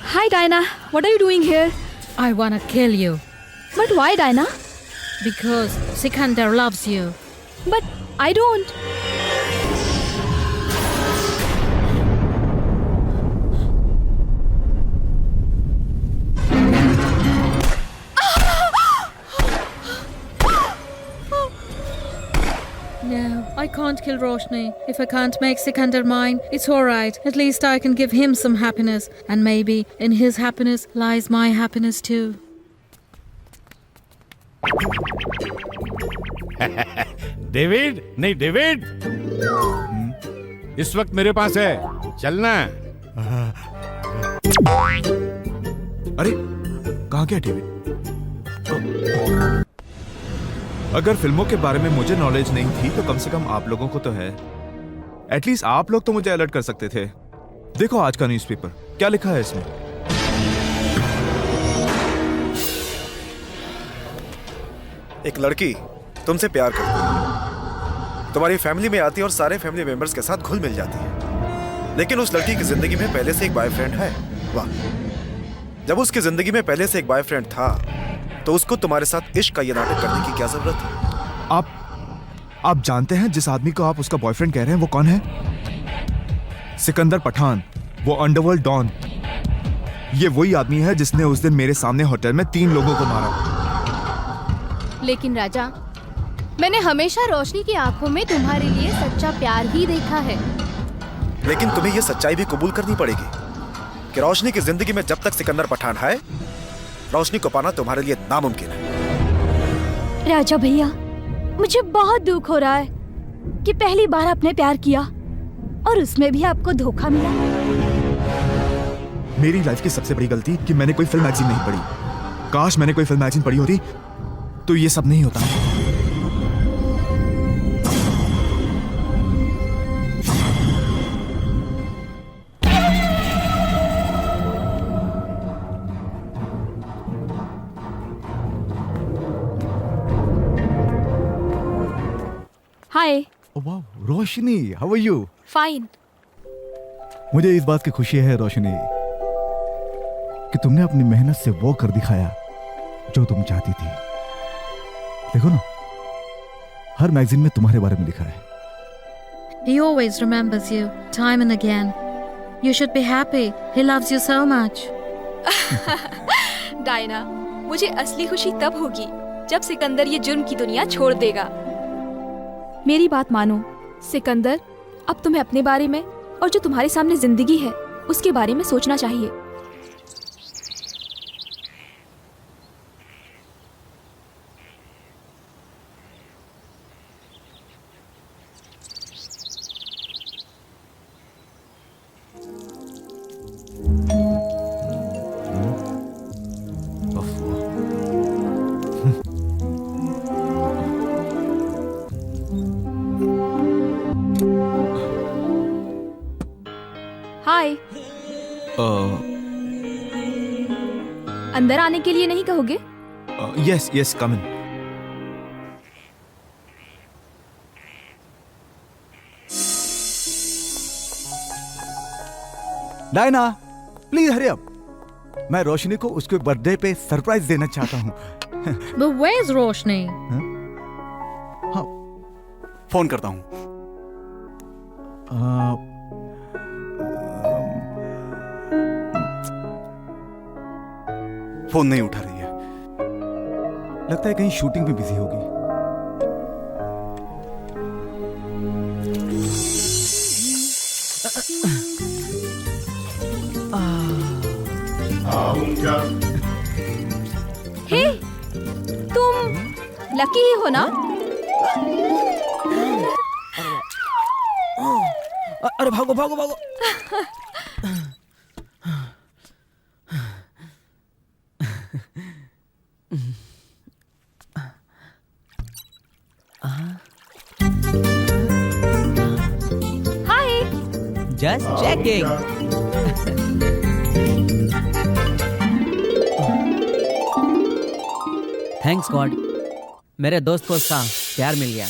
Hi, Dinah. What are you doing here? I wanna kill you. But why, Dinah? Because Sikandar loves you. But I don't. No, I can't kill Roshni. If I can't make Sikandar mine, it's alright. At least I can give him some happiness. And maybe in his happiness lies my happiness too. David नहीं David इस वक्त मेरे पास है चलना। अरे कहाँ गया David? अगर फिल्मों के बारे में मुझे नॉलेज नहीं थी तो कम से कम आप लोगों को तो है। एटलीस्ट आप लोग तो मुझे अलर्ट कर सकते थे। देखो आज का न्यूज़पेपर क्या लिखा है इसमें। एक लड़की तुमसे प्यार करती है, तुम्हारी फैमिली में आती है और सारे फैमिली मेंबर्स के साथ घुल मिल जाती है, लेकिन उस लड़की की जिंदगी में पहले से एक बॉयफ्रेंड है। वाह, जब उसकी जिंदगी में पहले से एक बॉयफ्रेंड था तो उसको तुम्हारे साथ इश्क का ये नाटक करने की क्या जरूरत है? आप जानते हैं जिस आदमी को आप उसका बॉयफ्रेंड कह रहे हैं वो कौन है? सिकंदर पठान, वो अंडरवर्ल्ड डॉन। ये वही आदमी है जिसने उस दिन मेरे सामने होटल में 3 लोगों को मारा। लेकिन राजा, मैंने हमेशा रोशनी की आंखों में तुम्हारे लिए सच्चा प्यार ही देखा है। लेकिन तुम्हें ये सच्चाई भी कबूल करनी पड़ेगी कि रोशनी की जिंदगी में जब तक सिकंदर पठान है, रोशनी को पाना तुम्हारे लिए नामुमकिन है। राजा भैया, मुझे बहुत दुख हो रहा है कि पहली बार आपने प्यार किया और उसमें भी आपको धोखा मिला। मेरी लाइफ की सबसे बड़ी गलती कि मैंने कोई फिल्म मैगजीन नहीं पढ़ी। काश मैंने कोई फिल्म मैगजीन पढ़ी होती तो ये सब नहीं होता। हाय। वाह, रोशनी, हाउ आर यू? फाइन। मुझे इस बात की खुशी है रोशनी कि तुमने अपनी मेहनत से वो कर दिखाया जो तुम चाहती थी। देखो ना, हर मैगजीन में तुम्हारे बारे में लिखा है। He always remembers you, time and again. You should be happy. He loves you so much. Diana, मुझे असली खुशी तब होगी जब सिकंदर ये जुर्म की दुनिया छोड़ देगा। मेरी बात मानो सिकंदर, अब तुम्हें अपने बारे में और जो तुम्हारे सामने जिंदगी है उसके बारे में सोचना चाहिए। हाय। अंदर आने के लिए नहीं कहोगे? Yes yes, come in. Diana, please hurry up. मैं रोशनी को उसके बर्थडे पे सरप्राइज देना चाहता हूँ। But where's Roshni? हाँ, फोन करता हूँ। फोन नहीं उठा रही है, लगता है कहीं शूटिंग में बिजी होगी। हे, तुम लकी ही हो ना? अरे भागो भागो भागो। Hi. Just checking. Thanks god, मेरे दोस्त को उसका प्यार मिल गया।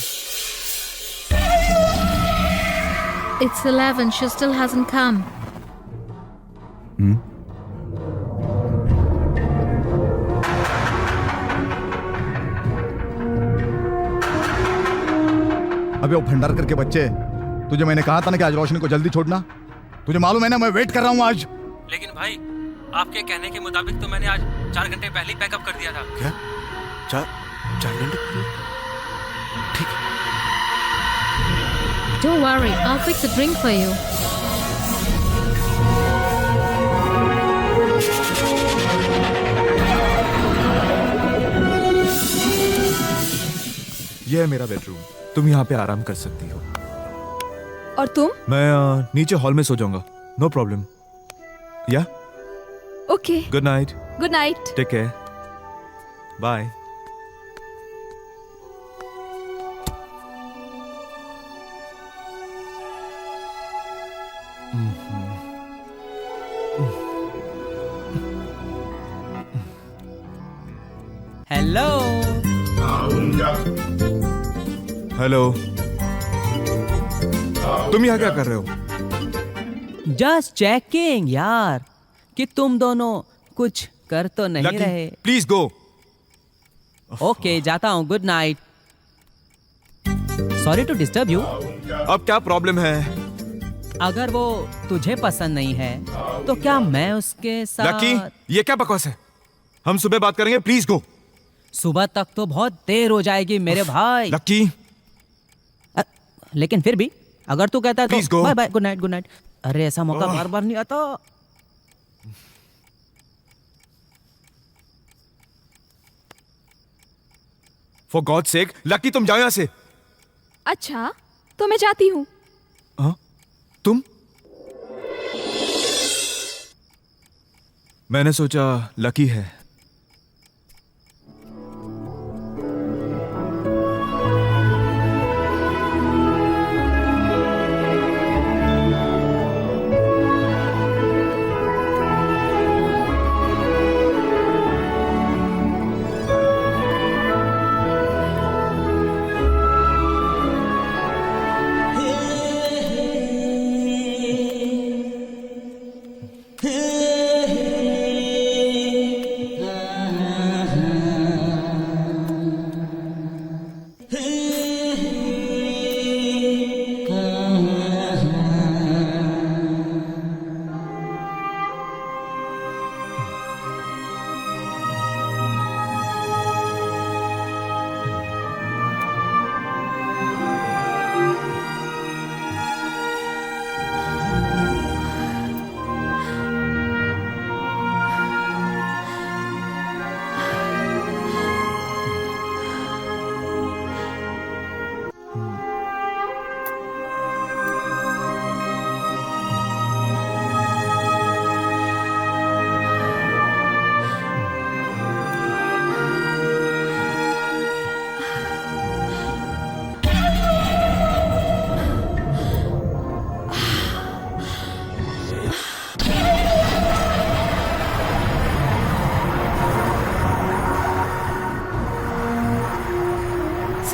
It's 11. She still hasn't come. अबे वो भंडारकर के बच्चे, तुझे मैंने कहा था ना कि आज रोशनी को जल्दी छोड़ना। तुझे मालूम है ना मैं वेट कर रहा हूँ आज। लेकिन भाई आपके कहने के मुताबिक तो मैंने आज 4 घंटे पहले ही पैकअप कर दिया था। क्या? 4 घंटे? Don't worry, I'll fix a drink for you. ये है मेरा बेडरूम, तुम यहाँ पे आराम कर सकती हो। और तुम? मैं नीचे हॉल में सो जाऊंगा, no problem. Yeah? Okay. Good night. Good night. Take care. Bye. Hello. Hello, तुम यहाँ क्या कर रहे हो? जस्ट चेकिंग यार कि तुम दोनों कुछ कर तो नहीं लकी, रहे। Please go. ओके, जाता हूँ। Good night. Sorry to disturb you. अब क्या प्रॉब्लम है? अगर वो तुझे पसंद नहीं है तो क्या मैं उसके साथ? लकी, ये क्या बकवास है? हम सुबह बात करेंगे, प्लीज गो। सुबह तक तो बहुत देर हो जाएगी मेरे भाई। लकी, लेकिन फिर भी अगर तू कहता है Please तो go. Bye bye, good night. Good night. अरे ऐसा मौका बार बार नहीं आता। फॉर गॉड सेक, लकी तुम जाओ यहाँ से। अच्छा, तो मैं जाती हूँ। तुम? मैंने सोचा लकी है।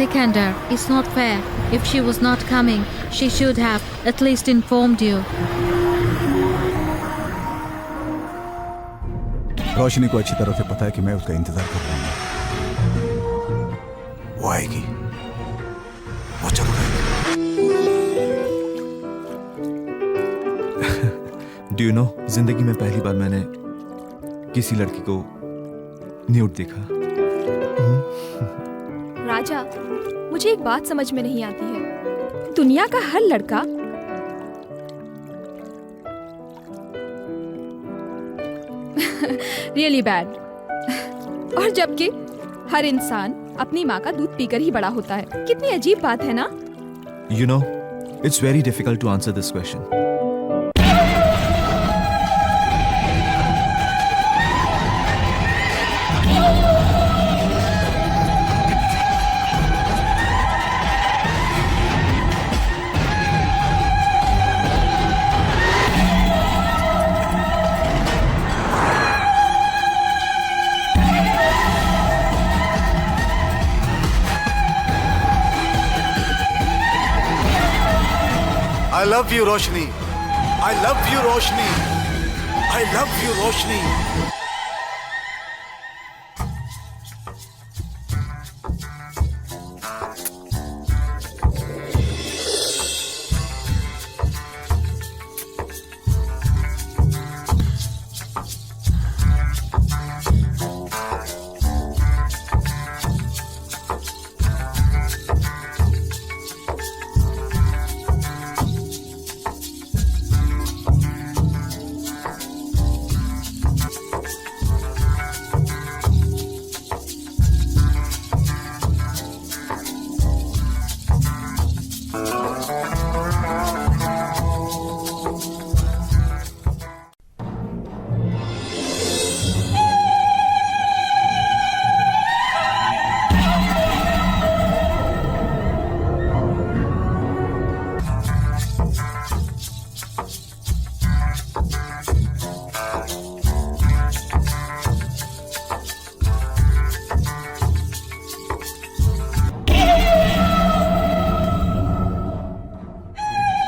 Sikandar, it's not fair. If she was not coming, she should have at least informed you. रोशनी को अच्छी तरह से पता है कि मैं उसका इंतजार कर रहा हूँ। वो आएगी, वो जरूर आएगी। Do you know, जिंदगी में पहली बार मैंने किसी लड़की को न्यूड देखा। राजा, मुझे एक बात समझ में नहीं आती है। दुनिया का हर लड़का रियली बैड, और जबकि हर इंसान अपनी माँ का दूध पीकर ही बड़ा होता है। कितनी अजीब बात है ना? You know, it's very difficult to answer this question. I love you, Roshni. I love you, Roshni. I love you, Roshni.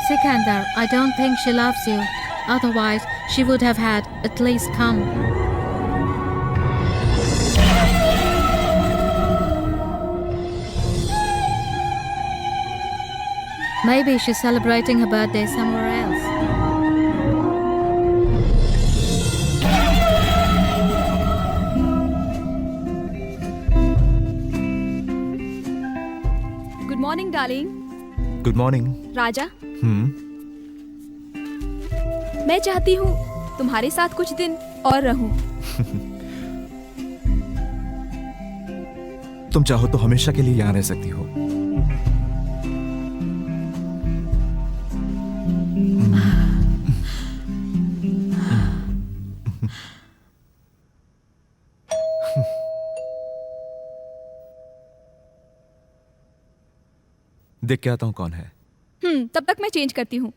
Sikandar, I don't think she loves you. Otherwise, she would have had at least come. Maybe she's celebrating her birthday somewhere else. Good morning darling. Good morning. राजा, मैं चाहती हूँ तुम्हारे साथ कुछ दिन और रहूं। तुम चाहो तो हमेशा के लिए यहाँ रह सकती हो। देख के आता हूँ कौन है। तब तक मैं चेंज करती हूँ।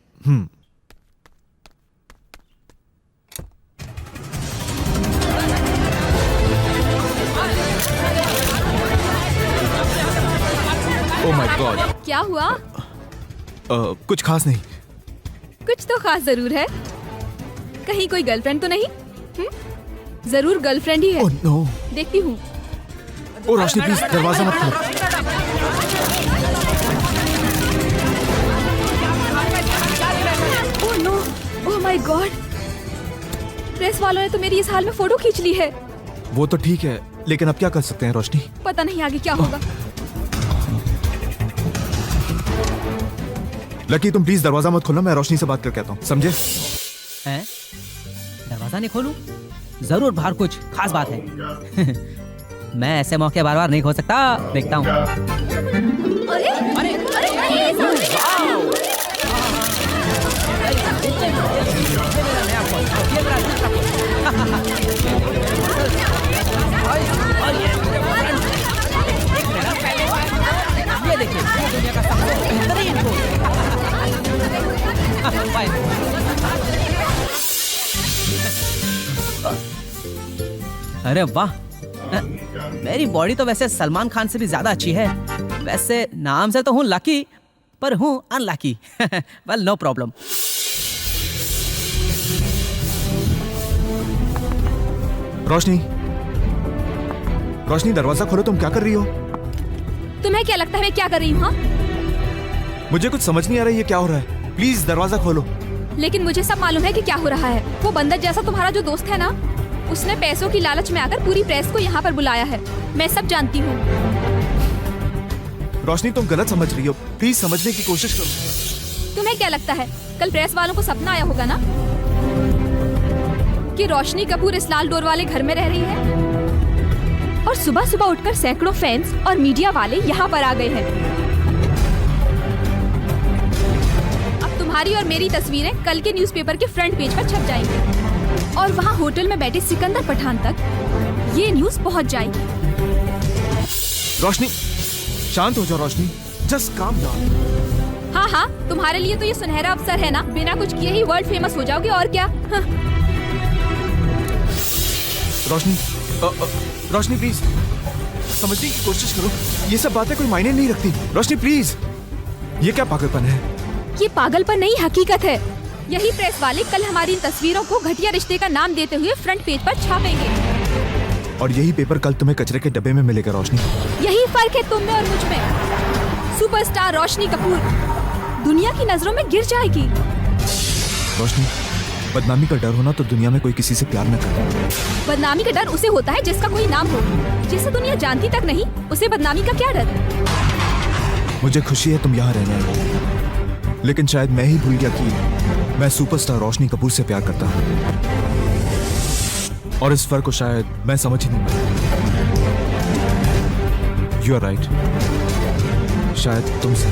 Oh my God. क्या हुआ? कुछ खास नहीं। कुछ तो खास जरूर है। कहीं कोई गर्लफ्रेंड तो नहीं? जरूर गर्लफ्रेंड ही है। Oh no. देखती हूँ। ओ रोशनी प्लीज दरवाजा मत खोलो। Oh no, oh my god. Press वालों ने तो मेरी इस हाल में फोटो खींच ली है। वो तो ठीक है, लेकिन अब क्या कर सकते हैं रोशनी? पता नहीं आगे क्या होगा। लकी तुम प्लीज दरवाजा मत खोलो, मैं रोशनी से बात करके आता हूँ, समझे? हैं? दरवाजा नहीं खोलूं? जरूर बाहर कुछ खास बात है। मैं ऐसे मौके बार बार नहीं खो सकता। देखता हूँ। अरे अरे अरे ये देखिए, दुनिया का सबसे बेहतरीन फोन। अरे वाह, मेरी बॉडी तो वैसे सलमान खान से भी ज्यादा अच्छी है। वैसे नाम से तो हूँ लकी, पर हूँ unlucky. Well no problem. Roshni, Roshni दरवाजा खोलो, तुम क्या कर रही हो? तुम्हें क्या लगता है मैं क्या कर रही हूँ? हाँ, मुझे कुछ समझ नहीं आ रहा है, ये क्या हो रहा है? प्लीज दरवाजा खोलो। लेकिन मुझे सब मालूम है कि क्या हो रहा है। वो बंदर जैसा तुम्हारा जो दोस्त है ना, उसने पैसों की लालच में आकर पूरी प्रेस को यहाँ पर बुलाया है। मैं सब जानती हूँ। रोशनी तुम गलत समझ रही हो, प्लीज समझने की कोशिश करो। तुम्हें क्या लगता है कल प्रेस वालों को सपना आया होगा ना कि रोशनी कपूर इस लाल डोर वाले घर में रह रही है? और सुबह सुबह उठकर सैकड़ों फैंस और मीडिया वाले यहाँ पर आ गए हैं। अब तुम्हारी और मेरी तस्वीरें कल के न्यूज़पेपर के फ्रंट पेज पर छप जाएंगी और वहाँ होटल में बैठे सिकंदर पठान तक ये न्यूज़ पहुँच जाएगी। रोशनी, शांत हो जाओ रोशनी, जस्ट काम डाउन। हाँ हाँ, तुम्हारे लिए तो ये सुनहरा अवसर है ना, बिना कुछ किए ही वर्ल्ड फेमस हो जाओगे और क्या। हाँ। रोशनी, रोशनी प्लीज समझने की कोशिश करो, ये सब बातें कोई मायने नहीं रखती। रोशनी प्लीज, ये क्या पागलपन है? ये पागलपन नहीं, हकीकत है। यही प्रेस वाले कल हमारी इन तस्वीरों को घटिया रिश्ते का नाम देते हुए फ्रंट पेज पर छापेंगे। और यही पेपर कल तुम्हें कचरे के डब्बे में मिलेगा रोशनी। यही फर्क है तुम में और मुझ में। सुपरस्टार रोशनी कपूर दुनिया की नजरों में गिर जाएगी। रोशनी, बदनामी का डर होना तो दुनिया में कोई किसी से प्यार न करे। बदनामी का डर उसे होता है जिसका कोई नाम हो, जिसे दुनिया जानती तक नहीं, उसे बदनामी का क्या डर। मुझे खुशी है तुम यहाँ रहने आई, लेकिन शायद मैं ही भूल गया कि मैं सुपरस्टार रोशनी कपूर से प्यार करता हूँ, और इस फर्क को शायद मैं समझ ही नहीं पाया। यू आर राइट, शायद तुमसे।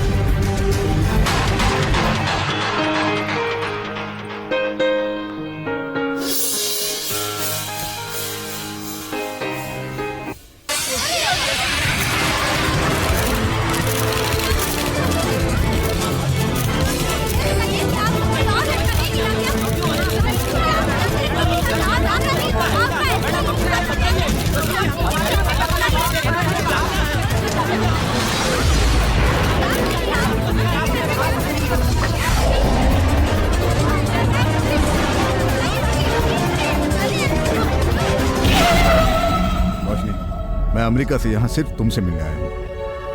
अमेरिका से यहाँ सिर्फ तुमसे मिलने आया हूँ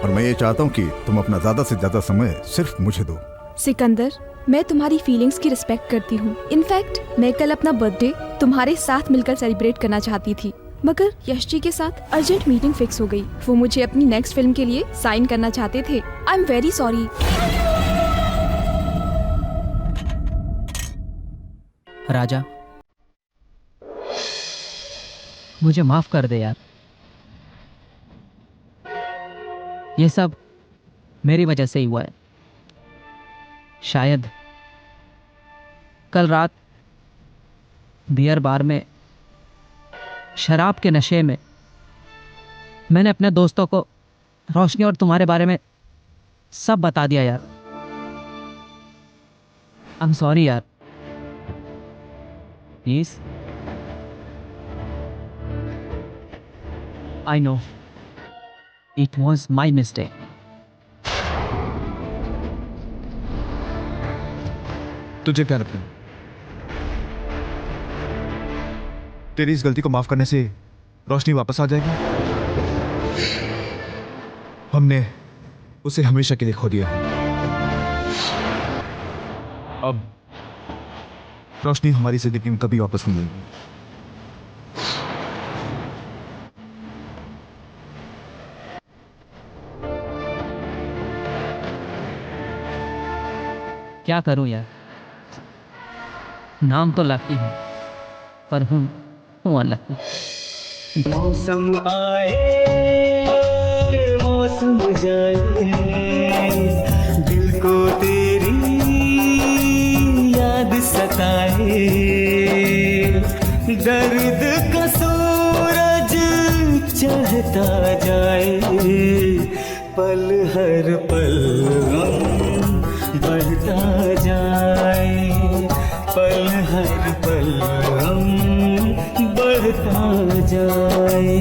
और मैं ये चाहता हूँ कि तुम अपना ज्यादा से ज्यादा समय सिर्फ मुझे दो। सिकंदर, मैं तुम्हारी फीलिंग्स की रिस्पेक्ट करती हूँ। इनफैक्ट मैं कल अपना बर्थडे तुम्हारे साथ मिलकर सेलिब्रेट करना चाहती थी, मगर यश जी के साथ अर्जेंट मीटिंग फिक्स हो गई। वो मुझे अपनी नेक्स्ट फिल्म के लिए साइन करना चाहते थे। I am very sorry. Raja, मुझे माफ कर दे यार, ये सब मेरी वजह से ही हुआ है। शायद कल रात बियर बार में शराब के नशे में मैंने अपने दोस्तों को रोशनी और तुम्हारे बारे में सब बता दिया यार। आई एम सॉरी यार, please. I know it was my mistake. तुझे क्या लगता है, तेरी इस गलती को माफ करने से रोशनी वापस आ जाएगी? हमने उसे हमेशा के लिए खो दिया। अब रोशनी हमारी जिंदगी में कभी वापस नहीं आएगी। क्या करूं यार, नाम तो लकी है पर हूँ अनलकी। मौसम आए मौसम जाए, दिल को तेरी याद सताए, दर्द का सूरज चढ़ता जाए, पल हर पल बढ़ता जाए, पल हर पल बढ़ता जाए।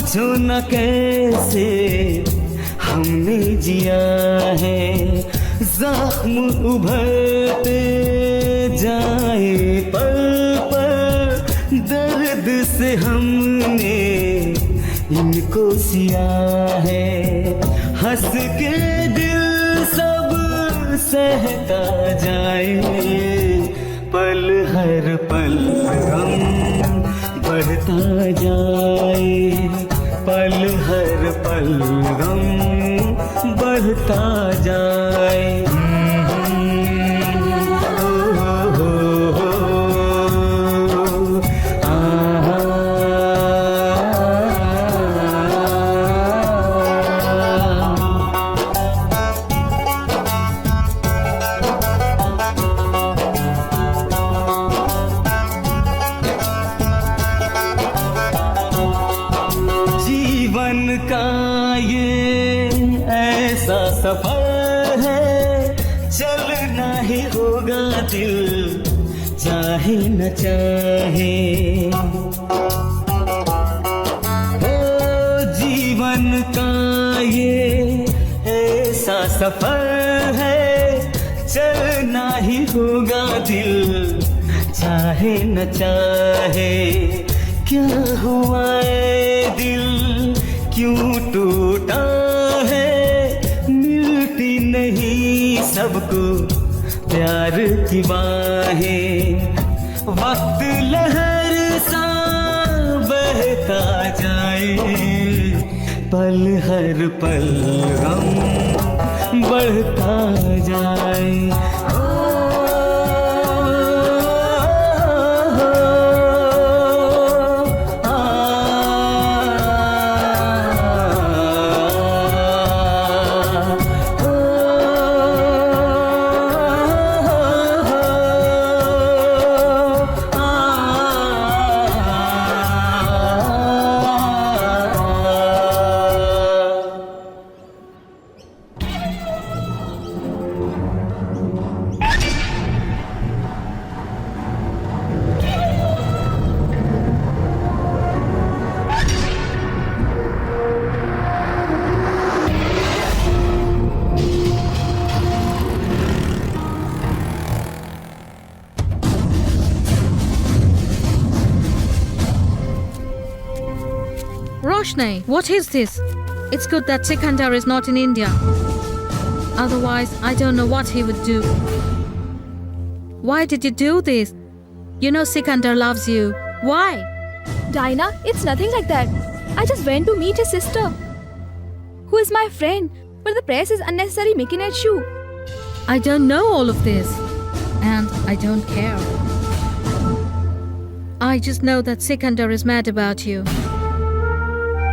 पूछो न कैसे हमने जिया है, जख्म उभरते जाए पल पल, दर्द से हमने इनको सिया है। हंस के दिल सब सहता जाए, पल हर पल गम बढ़ता जाए, पल हर पल गम बढ़ता जाए। सफर है चलना ही होगा दिल चाहे न चाहे। ओ जीवन का ये ऐसा सफर है चलना ही होगा दिल चाहे न चाहे। क्या हुआ है दिल क्यों टूटा है, नहीं सबको प्यार की बाहें। वक्त लहर सा बहता जाए, पल हर पल गम बढ़ता जाए। Roshni, what is this? It's good that Sikandar is not in India. Otherwise, I don't know what he would do. Why did you do this? You know Sikandar loves you. Why? Dinah, it's nothing like that. I just went to meet his sister, who is my friend, but the press is unnecessary making an issue. I don't know all of this, and I don't care. I just know that Sikandar is mad about you.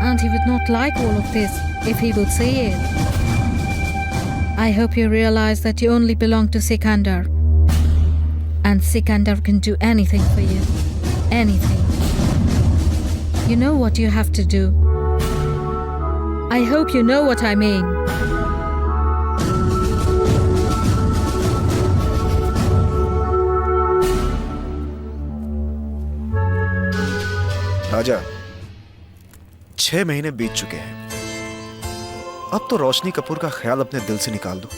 And he would not like all of this if he would see it. I hope you realize that you only belong to Sikandar. And Sikandar can do anything for you. Anything. You know what you have to do. I hope you know what I mean. राजा, 6 महीने बीत चुके हैं। अब तो रोशनी कपूर का ख्याल अपने दिल से निकाल दो।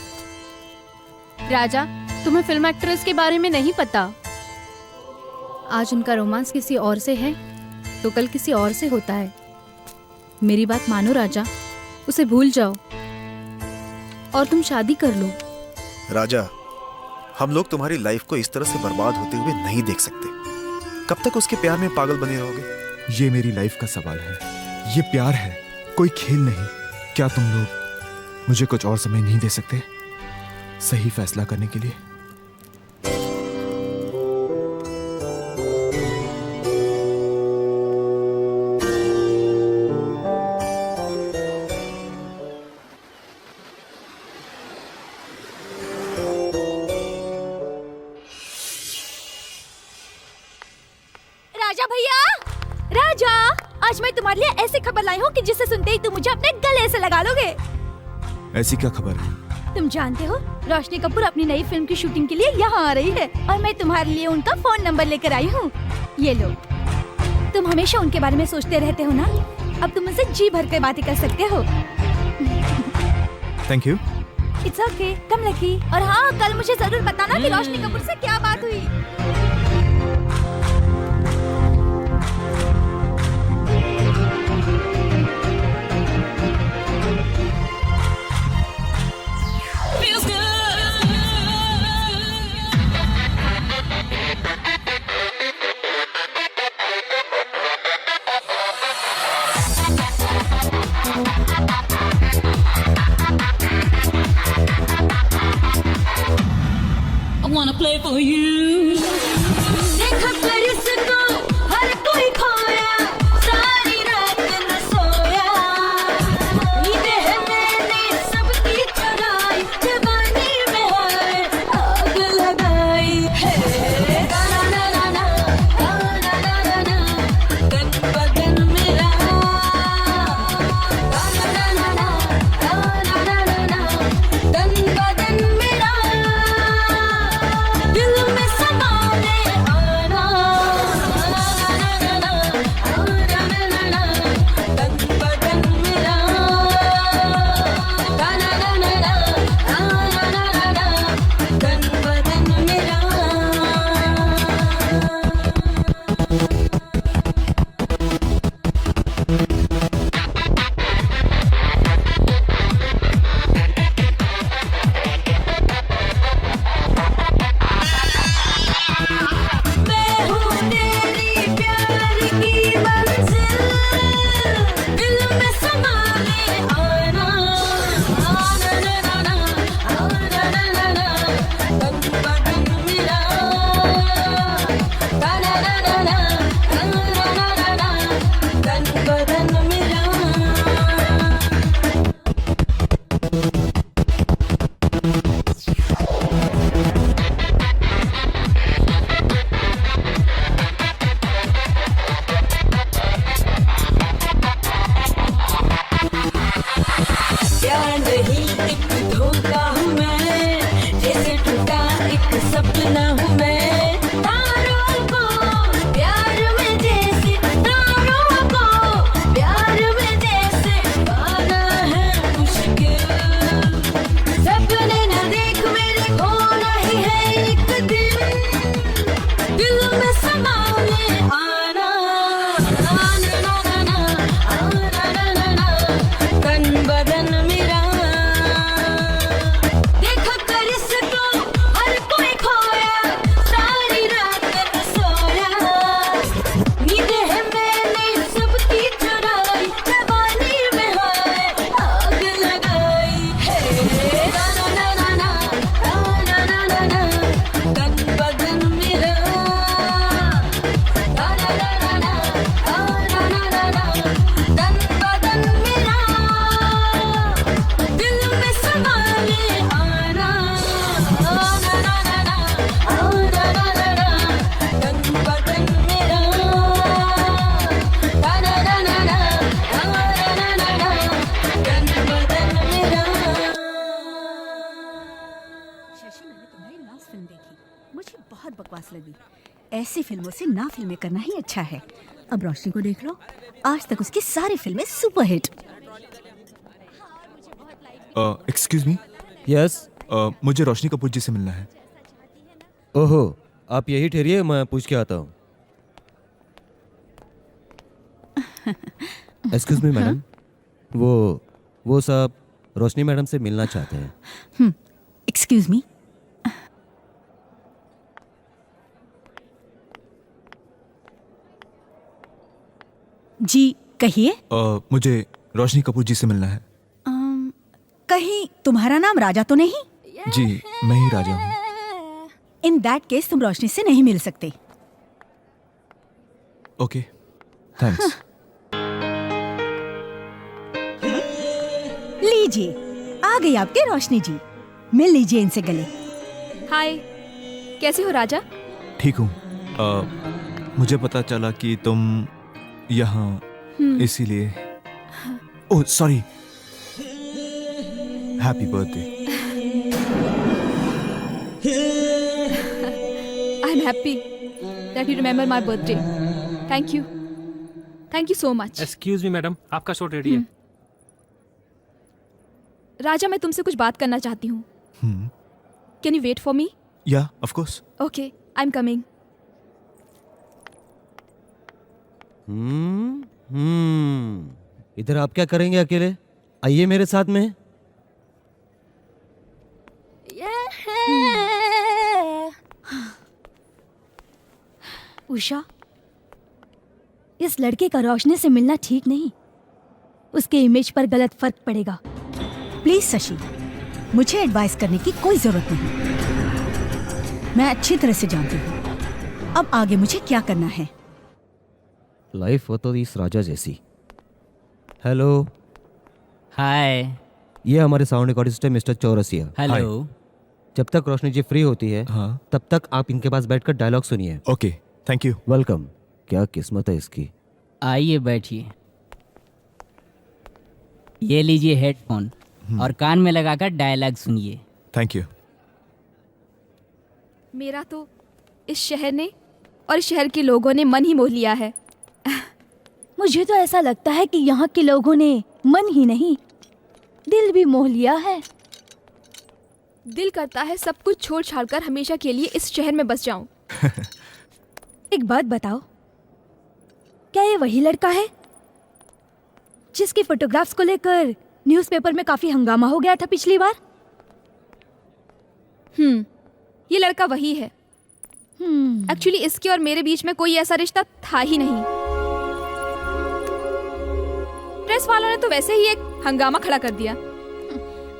राजा, तुम्हें फिल्म एक्ट्रेस के बारे में नहीं पता। आज उनका रोमांस किसी और से है तो कल किसी और से होता है। मेरी बात मानो राजा, उसे भूल जाओ और तुम शादी कर लो। राजा, हम लोग तुम्हारी लाइफ को इस तरह से बर्बाद होते हुए नहीं देख सकते। कब तक उसके प्यार में पागल बने रहोगे? ये मेरी लाइफ का सवाल है, ये प्यार है, कोई खेल नहीं। क्या तुम लोग मुझे कुछ और समय नहीं दे सकते सही फैसला करने के लिए? राजा भैया, राजा, आज मैं तुम्हारे लिए ऐसी खबर लाई हूँ कि जिसे सुनते ही तुम मुझे अपने गले से लगा लोगे। ऐसी क्या खबर है? तुम जानते हो, रोशनी कपूर अपनी नई फिल्म की शूटिंग के लिए यहाँ आ रही है और मैं तुम्हारे लिए उनका फोन नंबर लेकर आई हूँ। ये लो। तुम हमेशा उनके बारे में सोचते रहते हो ना, अब तुम मुझसे जी भर कर बातें कर सकते हो। Thank you. It's okay, come lucky. और हाँ, कल मुझे जरूर बताना कि रोशनी कपूर से क्या बात हुई। I wanna play for you. देखा कर इसको हर कोई खोया, सारी रात न सोया। नींदें हैं मैंने सबकी चुराई, जवानी में है आग लगाई है। ना ना ना ना ना ना ना ना, तन बदन मेरा। ना ना ना ना ना ना ना ना, तन बदन मेरा। दिल में समाने आना, ना ना ना ना ना, तन बदन मेरा। ना ना ना ना ना, तन बदन मेरा। मैं हूँ तेरी प्यार की मंजिल, दिल में समाने आना। ना ना ना ना ना, तन बदन मेरा। ना ना ना ना ना, तन बदन मेरा। प्यार नहीं एक धोखा हूँ मैं, जैसे टूटा एक सपना हूँ मैं। तारों को प्यार में जैसे, तारों को प्यार में जैसे पाना है मुश्किल। सपने न देख मेरे खोना ही है एक दिन, दिल में समाने आना। ना ना ना ना ना, तन बदन मेरा। देखा कर इसको हर कोई खोया, सारी रात न सोया। नींदें हैं मैंने सबकी चुराई, जवानी में है आग लगाई है। ना ना ना ना ना ना, तन बदन मेरा। ना ना ना ना, तन बदन मेरा। दिल में समाने आना। ना ना ना ना, तन बदन मेरा। ना ना ना ना ना, तन बदन मेरा। शशि, मैंने तुम्हारी लास्ट फिल्म देखी, मुझे बहुत बकवास लगी। ऐसी फिल्मों से ना फिल्में करना ही अच्छा है। अब रोशनी को देख लो, आज तक उसकी सारी फिल्में सुपरहिट। Excuse me. यस। मुझे रोशनी कपूर जी से मिलना है। ओहो, आप यही ठहरिए, मैं पूछ के आता हूँ। एक्सक्यूज मी मैडम, वो साहब रोशनी मैडम से मिलना चाहते हैं। Excuse me. जी कहिए। मुझे रोशनी कपूर जी से मिलना है। कहीं तुम्हारा नाम राजा तो नहीं? जी, मैं ही राजा हूँ। इन दैट केस तुम रोशनी से नहीं मिल सकते। Okay, thanks. लीजिए, आ गई आपके रोशनी जी, मिल लीजिए इनसे गले। हाय, कैसे हो राजा? ठीक हूँ। मुझे पता चला कि तुम यहाँ, इसीलिए। Oh sorry. Happy birthday. I am happy that you remember my birthday. Thank you. Thank you so much. Excuse me madam, आपका शॉट रेडी है। राजा, मैं तुमसे कुछ बात करना चाहती हूँ। Can you wait for me? Yeah of course. Okay, I am coming. इधर आप क्या करेंगे अकेले? आइए मेरे साथ में। उषा, इस लड़के का रोशनी से मिलना ठीक नहीं। उसके इमेज पर गलत फर्क पड़ेगा। प्लीज शशि, मुझे एडवाइस करने की कोई जरूरत नहीं। मैं अच्छी तरह से जानती हूँ अब आगे मुझे क्या करना है। लाइफ हो तो इस राजा जैसी। हेलो। हाय। ये हमारे साउंड रिकॉर्डिस्ट है मिस्टर चौरसिया। हेलो। जब तक रोशनी जी फ्री होती है तब तक आप इनके पास बैठकर डायलॉग सुनिए। Okay, thank you. वेलकम। क्या किस्मत है इसकी। आइए बैठिए। ये लीजिए हेडफोन और कान में लगाकर डायलॉग सुनिए। Thank you. मेरा तो इस शहर ने और इस शहर के लोगों ने मन ही मोह लिया है। मुझे तो ऐसा लगता है कि यहाँ के लोगों ने मन ही नहीं, दिल भी मोह लिया है। दिल करता है सब कुछ छोड़ छाड़ कर हमेशा के लिए इस शहर में बस जाऊं। एक बात बताओ, क्या ये वही लड़का है जिसकी फोटोग्राफ्स को लेकर न्यूज़पेपर में काफी हंगामा हो गया था पिछली बार? ये लड़का वही है। एक्चुअली इसके और मेरे बीच में कोई ऐसा रिश्ता था ही नहीं। प्रेस वालों ने तो वैसे ही एक हंगामा खड़ा कर दिया।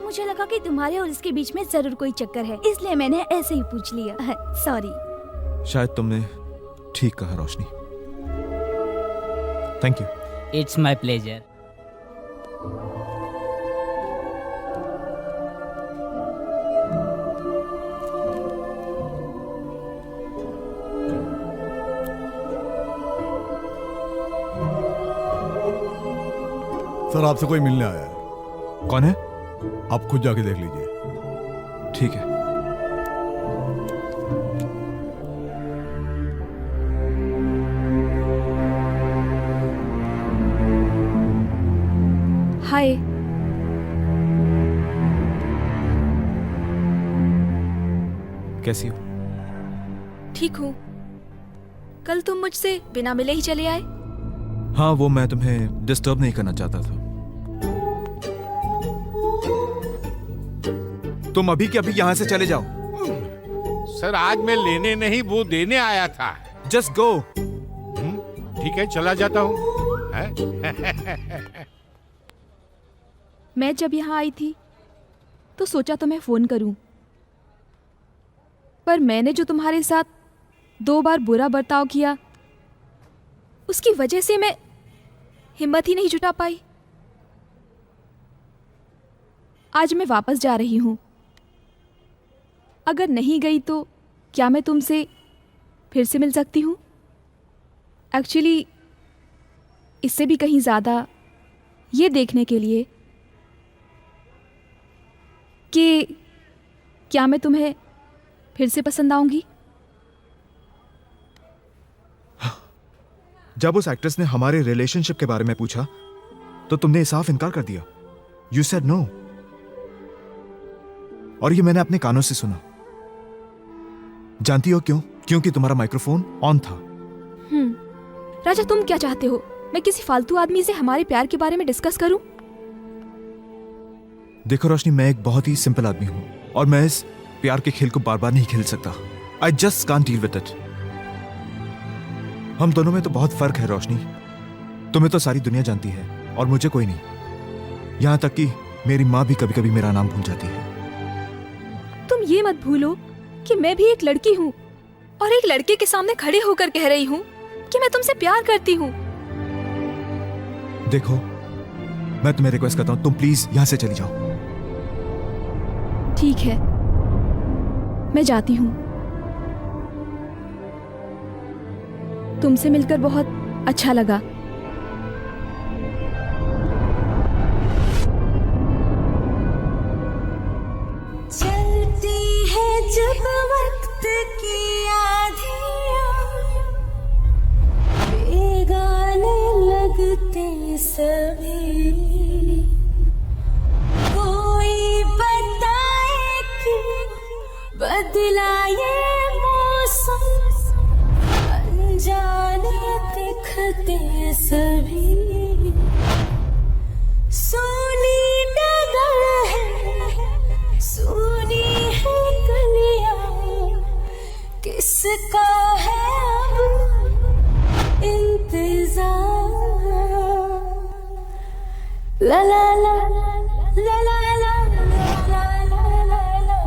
मुझे लगा कि तुम्हारे और इसके बीच में जरूर कोई चक्कर है, इसलिए मैंने ऐसे ही पूछ लिया। सॉरी। शायद तुमने ठीक कहा Roshni. Thank you. It's my pleasure. Sir, आपसे कोई मिलने आया है। कौन है? आप खुद जाके देख लीजिए। ठीक है। हाय। कैसी हो? ठीक हूँ। कल तुम मुझसे बिना मिले ही चले आए। हाँ, वो मैं तुम्हें डिस्टर्ब नहीं करना चाहता था। तुम अभी के अभी यहाँ से चले जाओ। सर, आज मैं लेने नहीं वो देने आया था। Just go. ठीक है, चला जाता हूँ। मैं जब यहाँ आई थी तो सोचा तो मैं फोन करूं, पर मैंने जो तुम्हारे साथ 2 बार बुरा बर्ताव किया उसकी वजह से मैं हिम्मत ही नहीं जुटा पाई। आज मैं वापस जा रही हूं। अगर नहीं गई तो क्या मैं तुमसे फिर से मिल सकती हूं? एक्चुअली इससे भी कहीं ज़्यादा ये देखने के लिए कि क्या मैं तुम्हें फिर से पसंद आऊंगी। जब उस एक्ट्रेस ने हमारे रिलेशनशिप के बारे में पूछा तो तुमने साफ इनकार कर दिया। You said no. और ये मैंने अपने कानों से सुना। जानती हो क्यों? क्योंकि तुम्हारा माइक्रोफोन ऑन था। राजा, तुम क्या चाहते हो? मैं किसी फालतू आदमी से हमारे प्यार के बारे में डिस्कस करूं? देखो रोशनी, मैं एक बहुत ही सिंपल आदमी हूं और मैं इस प्यार के खेल को बार बार नहीं खेल सकता। I just can't deal with it. हम दोनों में तो बहुत फर्क है रोशनी। तुम्हें तो सारी दुनिया जानती है और मुझे कोई नहीं। यहां तक कि मेरी माँ भी कभी कभी मेरा नाम भूल जाती है। तुम ये मत भूलो कि मैं भी एक लड़की हूँ और एक लड़के के सामने खड़े होकर कह रही हूँ कि मैं तुमसे प्यार करती हूँ। देखो, मैं तुम्हें रिक्वेस्ट करता हूँ, तुम प्लीज यहां से चली जाओ। ठीक है, मैं जाती हूँ। तुमसे मिलकर बहुत अच्छा लगा। चलती है जब वक्त की आधियाँ, बेगाने सभी कोई बताए क्यों बदला ये मौसम अनजाने दिखते सभी सोनी डगर है सोनी है गलियां किसका है अब इंतजार ला ला ला ला ला ला ला ला ला ला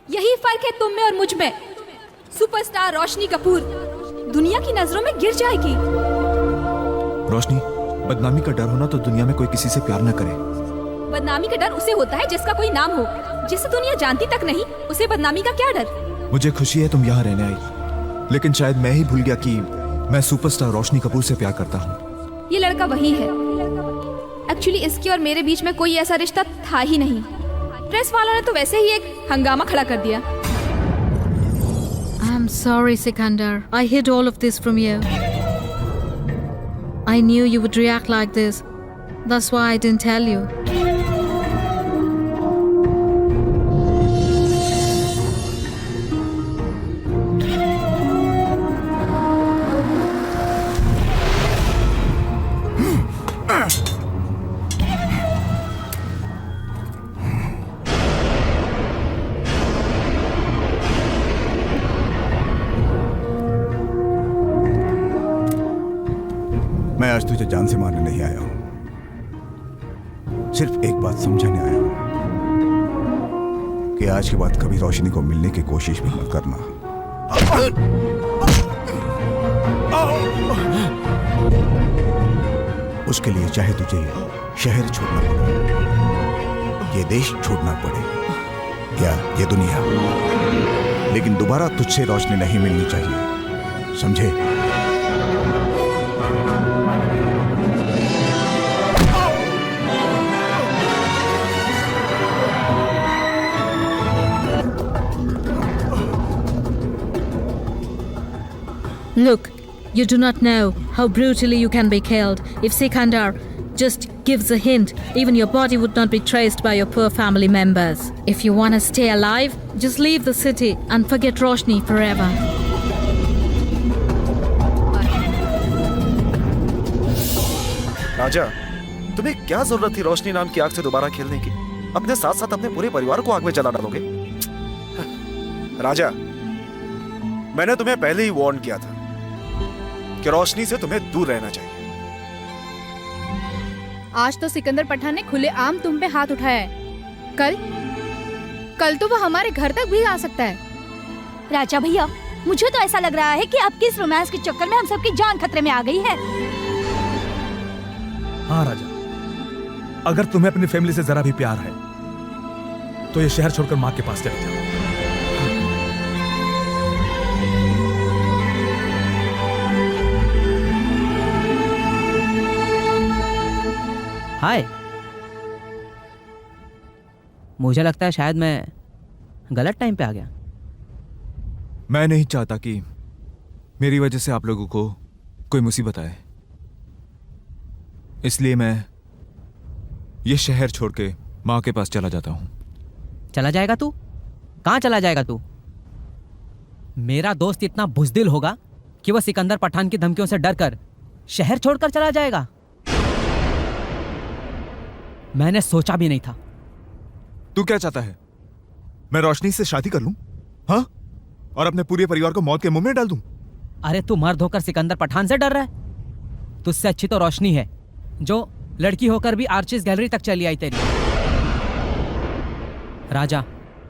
यही फर्क है तुम में और मुझ में। सुपरस्टार रोशनी कपूर दुनिया की नजरों में गिर जाएगी। रोशनी, बदनामी का डर होना तो दुनिया में कोई किसी से प्यार न करे। बदनामी का डर उसे होता है जिसका कोई नाम हो, जिसे दुनिया जानती तक नहीं, उसे बदनामी का क्या डर। मुझे खुशी है तुम यहाँ रहने आई, लेकिन शायद मैं ही भूल गया कि मैं सुपरस्टार रोशनी कपूर से प्यार करता हूँ। ये लड़का वही है। एक्चुअली इसके और मेरे बीच में कोई ऐसा रिश्ता था ही नहीं। प्रेस वालों ने तो वैसे ही एक हंगामा खड़ा कर दिया। I'm sorry, Sikandar. I hid all of this from you. I knew you would react like this. That's why I didn't tell you. मैं आज तुझे जान से मारने नहीं आया हूं, सिर्फ एक बात समझाने आया हूं कि आज के बाद कभी रोशनी को मिलने की कोशिश भी मत करना। उसके लिए चाहे तुझे शहर छोड़ना पड़े, ये देश छोड़ना पड़े या ये दुनिया, लेकिन दोबारा तुझसे रोशनी नहीं मिलनी चाहिए, समझे? Look, you do not know how brutally you can be killed. If Sikandar just gives a hint, even your body would not be traced by your poor family members. If you want to stay alive, just leave the city and forget Roshni forever. राजा, तुम्हें क्या जरूरत थी रोशनी नाम की आग से दोबारा खेलने की? अपने साथ साथ अपने पूरे परिवार को आग में जला डालोगे। राजा, मैंने तुम्हें पहले ही वार्न किया था कि रोशनी से तुम्हें दूर रहना चाहिए। आज तो सिकंदर पठान ने खुलेआम तुम पे हाथ उठाया है। कल तो वो हमारे घर तक भी आ सकता है। राजा भैया, मुझे तो ऐसा लग रहा है कि आपकी इस रोमांस के चक्कर में हम सबकी जान खतरे में आ गई है। हाँ राजा, अगर तुम्हें अपनी फैमिली से जरा भी प्यार है तो ये शहर छोड़कर माँ के पास चले जाओ। हाय, मुझे लगता है शायद मैं गलत टाइम पे आ गया। मैं नहीं चाहता कि मेरी वजह से आप लोगों को कोई मुसीबत आए, इसलिए मैं ये शहर छोड़ के माँ के पास चला जाता हूँ। चला जाएगा तू? कहाँ चला जाएगा तू? मेरा दोस्त इतना बुज़दिल होगा कि वह सिकंदर पठान की धमकियों से डर कर शहर छोड़कर चला जाएगा? मैंने सोचा भी नहीं था। तू क्या चाहता है? मैं रोशनी से शादी कर लूं? हाँ? और अपने पूरे परिवार को मौत के मुंह में डाल दूं? अरे तू मर्द होकर सिकंदर पठान से डर रहा है? तुझसे अच्छी तो रोशनी है, जो लड़की होकर भी आर्चिस गैलरी तक चली आई तेरी। राजा,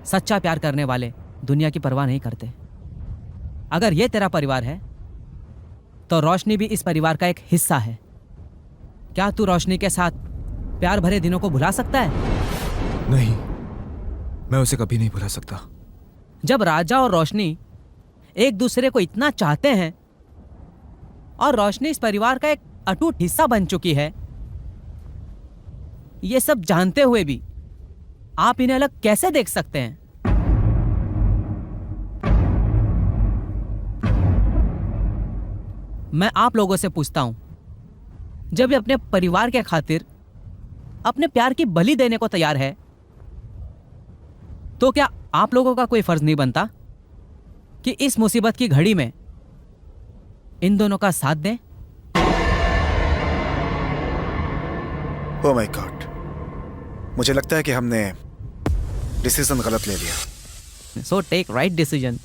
सच्चा प्यार करने वाले दुनिया की परवाह नहीं करते। अगर ये तेरा परिवार है तो रोशनी भी इस परिवार का एक हिस्सा है। क्या तू रोशनी के साथ प्यार भरे दिनों को भुला सकता है? नहीं, मैं उसे कभी नहीं भुला सकता। जब राजा और रोशनी एक दूसरे को इतना चाहते हैं और रोशनी इस परिवार का एक अटूट हिस्सा बन चुकी है, ये सब जानते हुए भी आप इन्हें अलग कैसे देख सकते हैं? मैं आप लोगों से पूछता हूं, जब ये अपने परिवार के खातिर अपने प्यार की बलि देने को तैयार है, तो क्या आप लोगों का कोई फर्ज नहीं बनता कि इस मुसीबत की घड़ी में इन दोनों का साथ दें? ओह माय गॉड, मुझे लगता है कि हमने डिसीजन गलत ले लिया। So take right decision.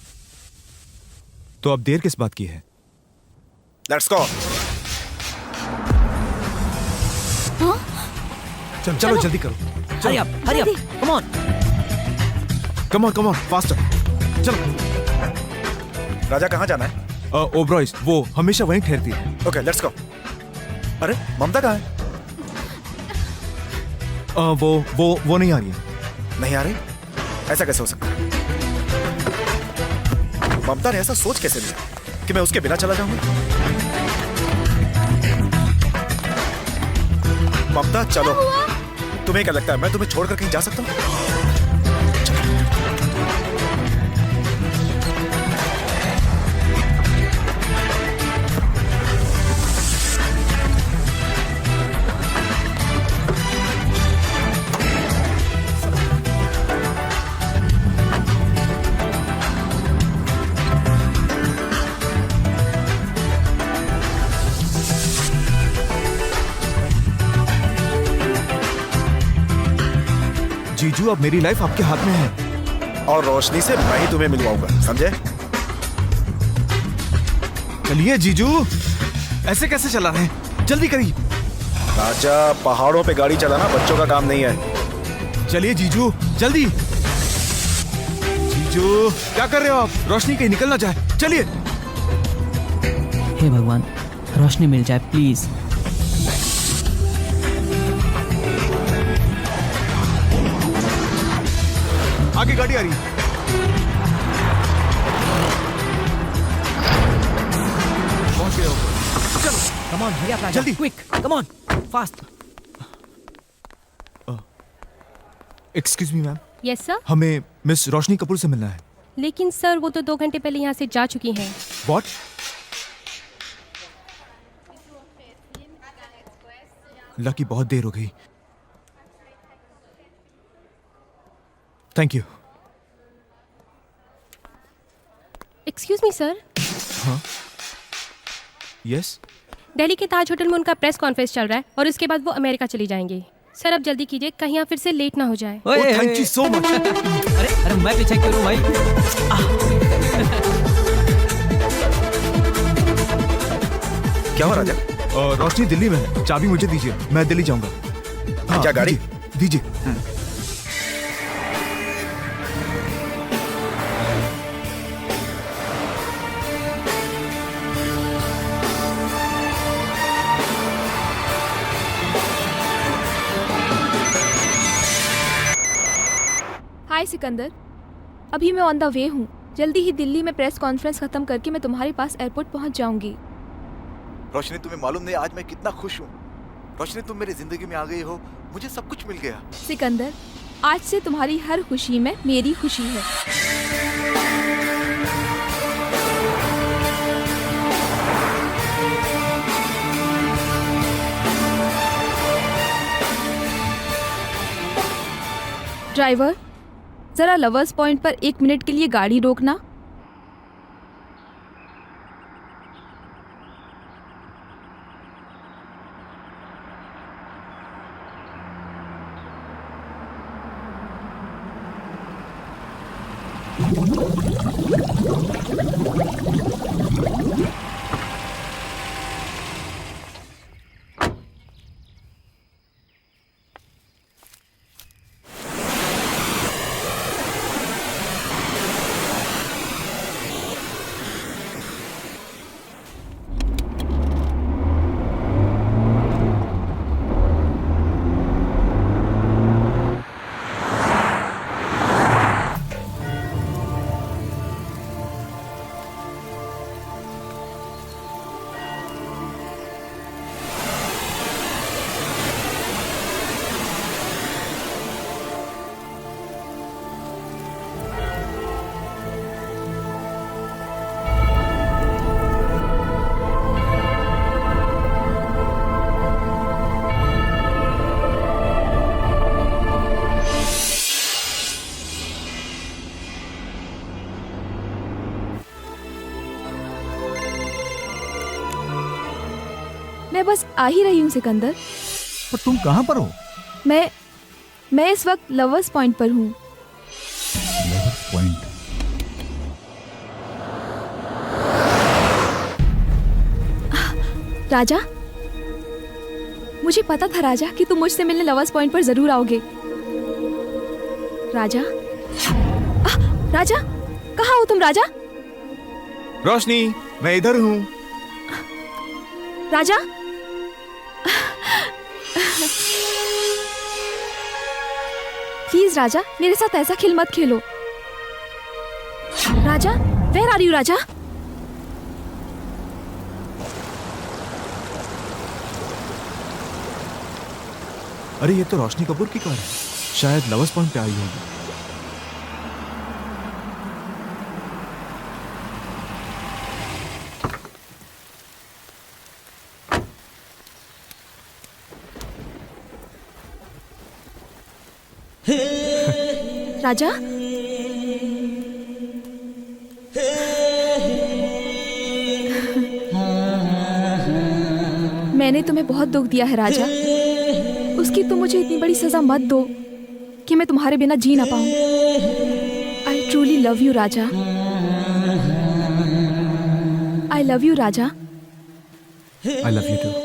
तो अब देर किस बात की है? Let's go. चलो जल्दी करो। Hurry up, come on. Come on, faster. चलो। राजा कहाँ जाना है? ओब्रॉयस, वो हमेशा वहीं ठहरती है। Okay, let's go. अरे ममता कहाँ है? वो नहीं आ रही है। नहीं आ रही? ऐसा कैसे हो सकता है? ममता ने ऐसा सोच कैसे लिया कि मैं उसके बिना चला जाऊंगा? ममता चलो। तुम्हें क्या लगता है मैं तुम्हें छोड़कर कहीं जा सकता हूँ? जीजू, अब मेरी लाइफ आपके हाथ में है। और रोशनी से मैं ही तुम्हें मिलवाऊंगा, समझे? चलिए जीजू, ऐसे कैसे चला रहे हैं? जल्दी करिए। राजा, पहाड़ों पे गाड़ी चलाना बच्चों का काम नहीं है। चलिए जीजू, जल्दी। जीजू, क्या कर रहे हो आप? रोशनी कहीं निकल ना जाए। चलिए। हे भगवान, रोशनी मिल जाए प्लीज। आगे गाड़ी आ रही है। पहुंच गए हो? चलो, कम ऑन, हरी अप राजा, जल्दी, quick, come on, fast. Excuse me ma'am, yes sir. हमें मिस रोशनी कपूर से मिलना है। लेकिन सर वो तो 2 घंटे पहले यहाँ से जा चुकी हैं। व्हाट? लकी, बहुत देर हो गई। Thank you. Excuse me sir. हाँ, यस। दिल्ली के ताज होटल में उनका प्रेस कॉन्फ्रेंस चल रहा है और इसके बाद वो अमेरिका चली जाएंगे। सर अब जल्दी कीजिए, कहीं आप फिर से लेट ना हो जाए। Thank you so much. अरे मैं पीछे क्यों हूँ भाई? क्या हुआ राजा? रोशनी दिल्ली में है, चाबी मुझे दीजिए, मैं दिल्ली जाऊंगा। हाँ, क्या गाड़ी? दीजिए। हाय सिकंदर, अभी मैं ऑन द वे हूँ। जल्दी ही दिल्ली में प्रेस कॉन्फ्रेंस खत्म करके मैं तुम्हारे पास एयरपोर्ट पहुँच जाऊंगी। रोशनी, तुम्हें मालूम नहीं आज मैं कितना खुश हूँ। रोशनी, तुम मेरी जिंदगी में आ गई हो, मुझे सब कुछ मिल गया। सिकंदर, आज से तुम्हारी हर खुशी में मेरी खुशी है। ड्राइवर, जरा लवर्स पॉइंट पर 1 मिनट के लिए गाड़ी रोकना। मैं बस आ ही रही हूँ सिकंदर। पर तुम कहाँ पर हो? मैं इस वक्त लवर्स पॉइंट पर हूँ। Lovers point? राजा, मुझे पता था राजा कि तुम मुझसे मिलने लवर्स पॉइंट पर जरूर आओगे। राजा, राजा, कहाँ हो तुम राजा? रोशनी, मैं इधर हूँ। राजा, प्लीज राजा, मेरे साथ ऐसा खेल मत खेलो। राजा, वेयर आर यू राजा? अरे ये तो रोशनी कपूर की कार है, शायद लवर्स पॉइंट पे आई होगी। राजा, मैंने तुम्हें बहुत दुख दिया है राजा। उसकी तुम मुझे इतनी बड़ी सजा मत दो कि मैं तुम्हारे बिना जी ना पाऊं। I truly love you Raja. I love you Raja. I love you too.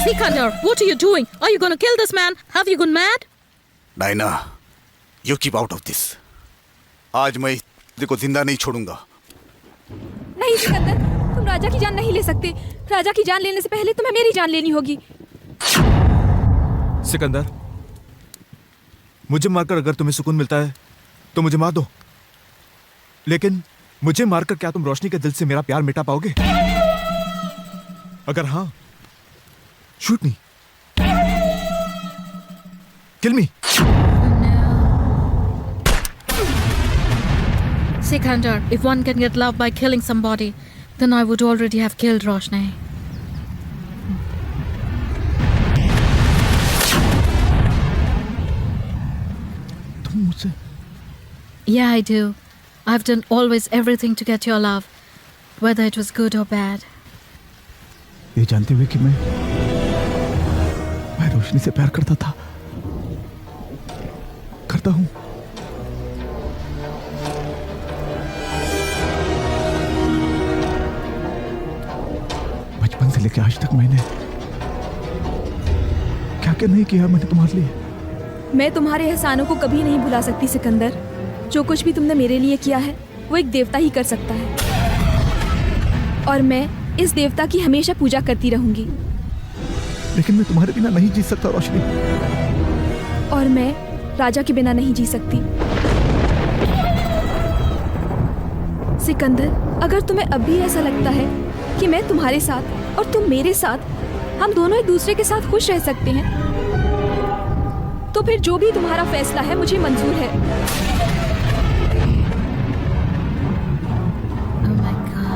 Sikandar, what are you doing? Are you going to kill this man? Have you gone mad? नायना, you keep out of this. आज मैं देखो जिंदा नहीं छोड़ूंगा। नहीं सिकंदर, तुम राजा की जान नहीं ले सकते। राजा की जान लेने से पहले तुम्हें मेरी जान लेनी होगी। सिकंदर, मुझे मारकर अगर तुम्हें सुकून मिलता है तो मुझे मार दो, लेकिन मुझे मारकर क्या तुम रोशनी के दिल से मेरा प्यार मिटा पाओगे? अगर हाँ, shoot me. Kill me. Sikandar, if one can get love by killing somebody, then I would already have killed Roshni. तुम मुझसे? Yeah, I do. I've done always everything to get your love, whether it was good or bad. ये जानते हुए कि मैं रोशनी से प्यार करता था, करता हूं। बचपन से लेकर आज तक मैंने क्या क्या नहीं किया मैंने तुम्हारे लिए। मैं तुम्हारे एहसानों को कभी नहीं भुला सकती सिकंदर। जो कुछ भी तुमने मेरे लिए किया है वो एक देवता ही कर सकता है, और मैं इस देवता की हमेशा पूजा करती रहूंगी। लेकिन मैं तुम्हारे बिना नहीं जी सकता रोशनी। और मैं राजा के बिना नहीं जी सकती। सिकंदर, अगर तुम्हें अब भी ऐसा लगता है कि मैं तुम्हारे साथ और तुम मेरे साथ, हम दोनों एक दूसरे के साथ खुश रह सकते हैं, तो फिर जो भी तुम्हारा फैसला है मुझे मंजूर है। Oh my God.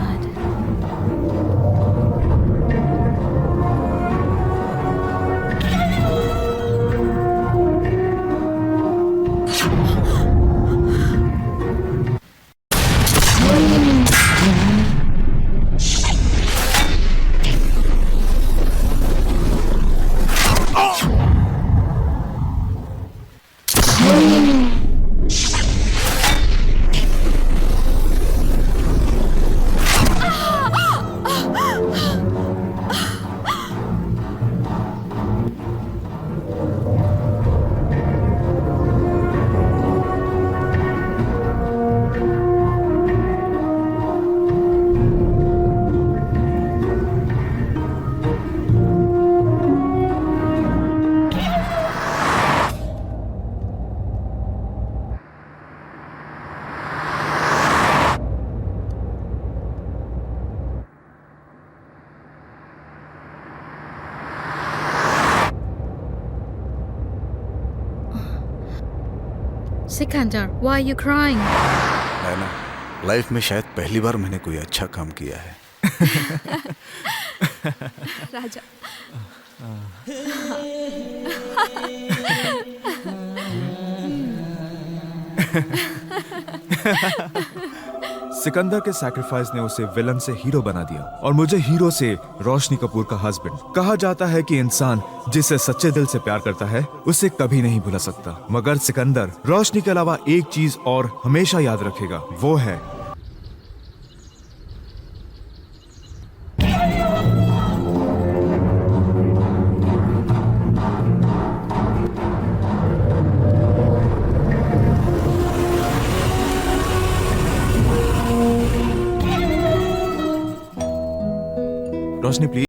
Sikandar, why are you crying? Naina, life में शायद पहली बार मैंने कोई अच्छा काम किया है। राजा सिकंदर के सैक्रिफाइस ने उसे विलन से हीरो बना दिया और मुझे हीरो से रोशनी कपूर का हस्बैंड। कहा जाता है कि इंसान जिसे सच्चे दिल से प्यार करता है उसे कभी नहीं भुला सकता, मगर सिकंदर रोशनी के अलावा एक चीज और हमेशा याद रखेगा, वो है रोशनी प्लीज।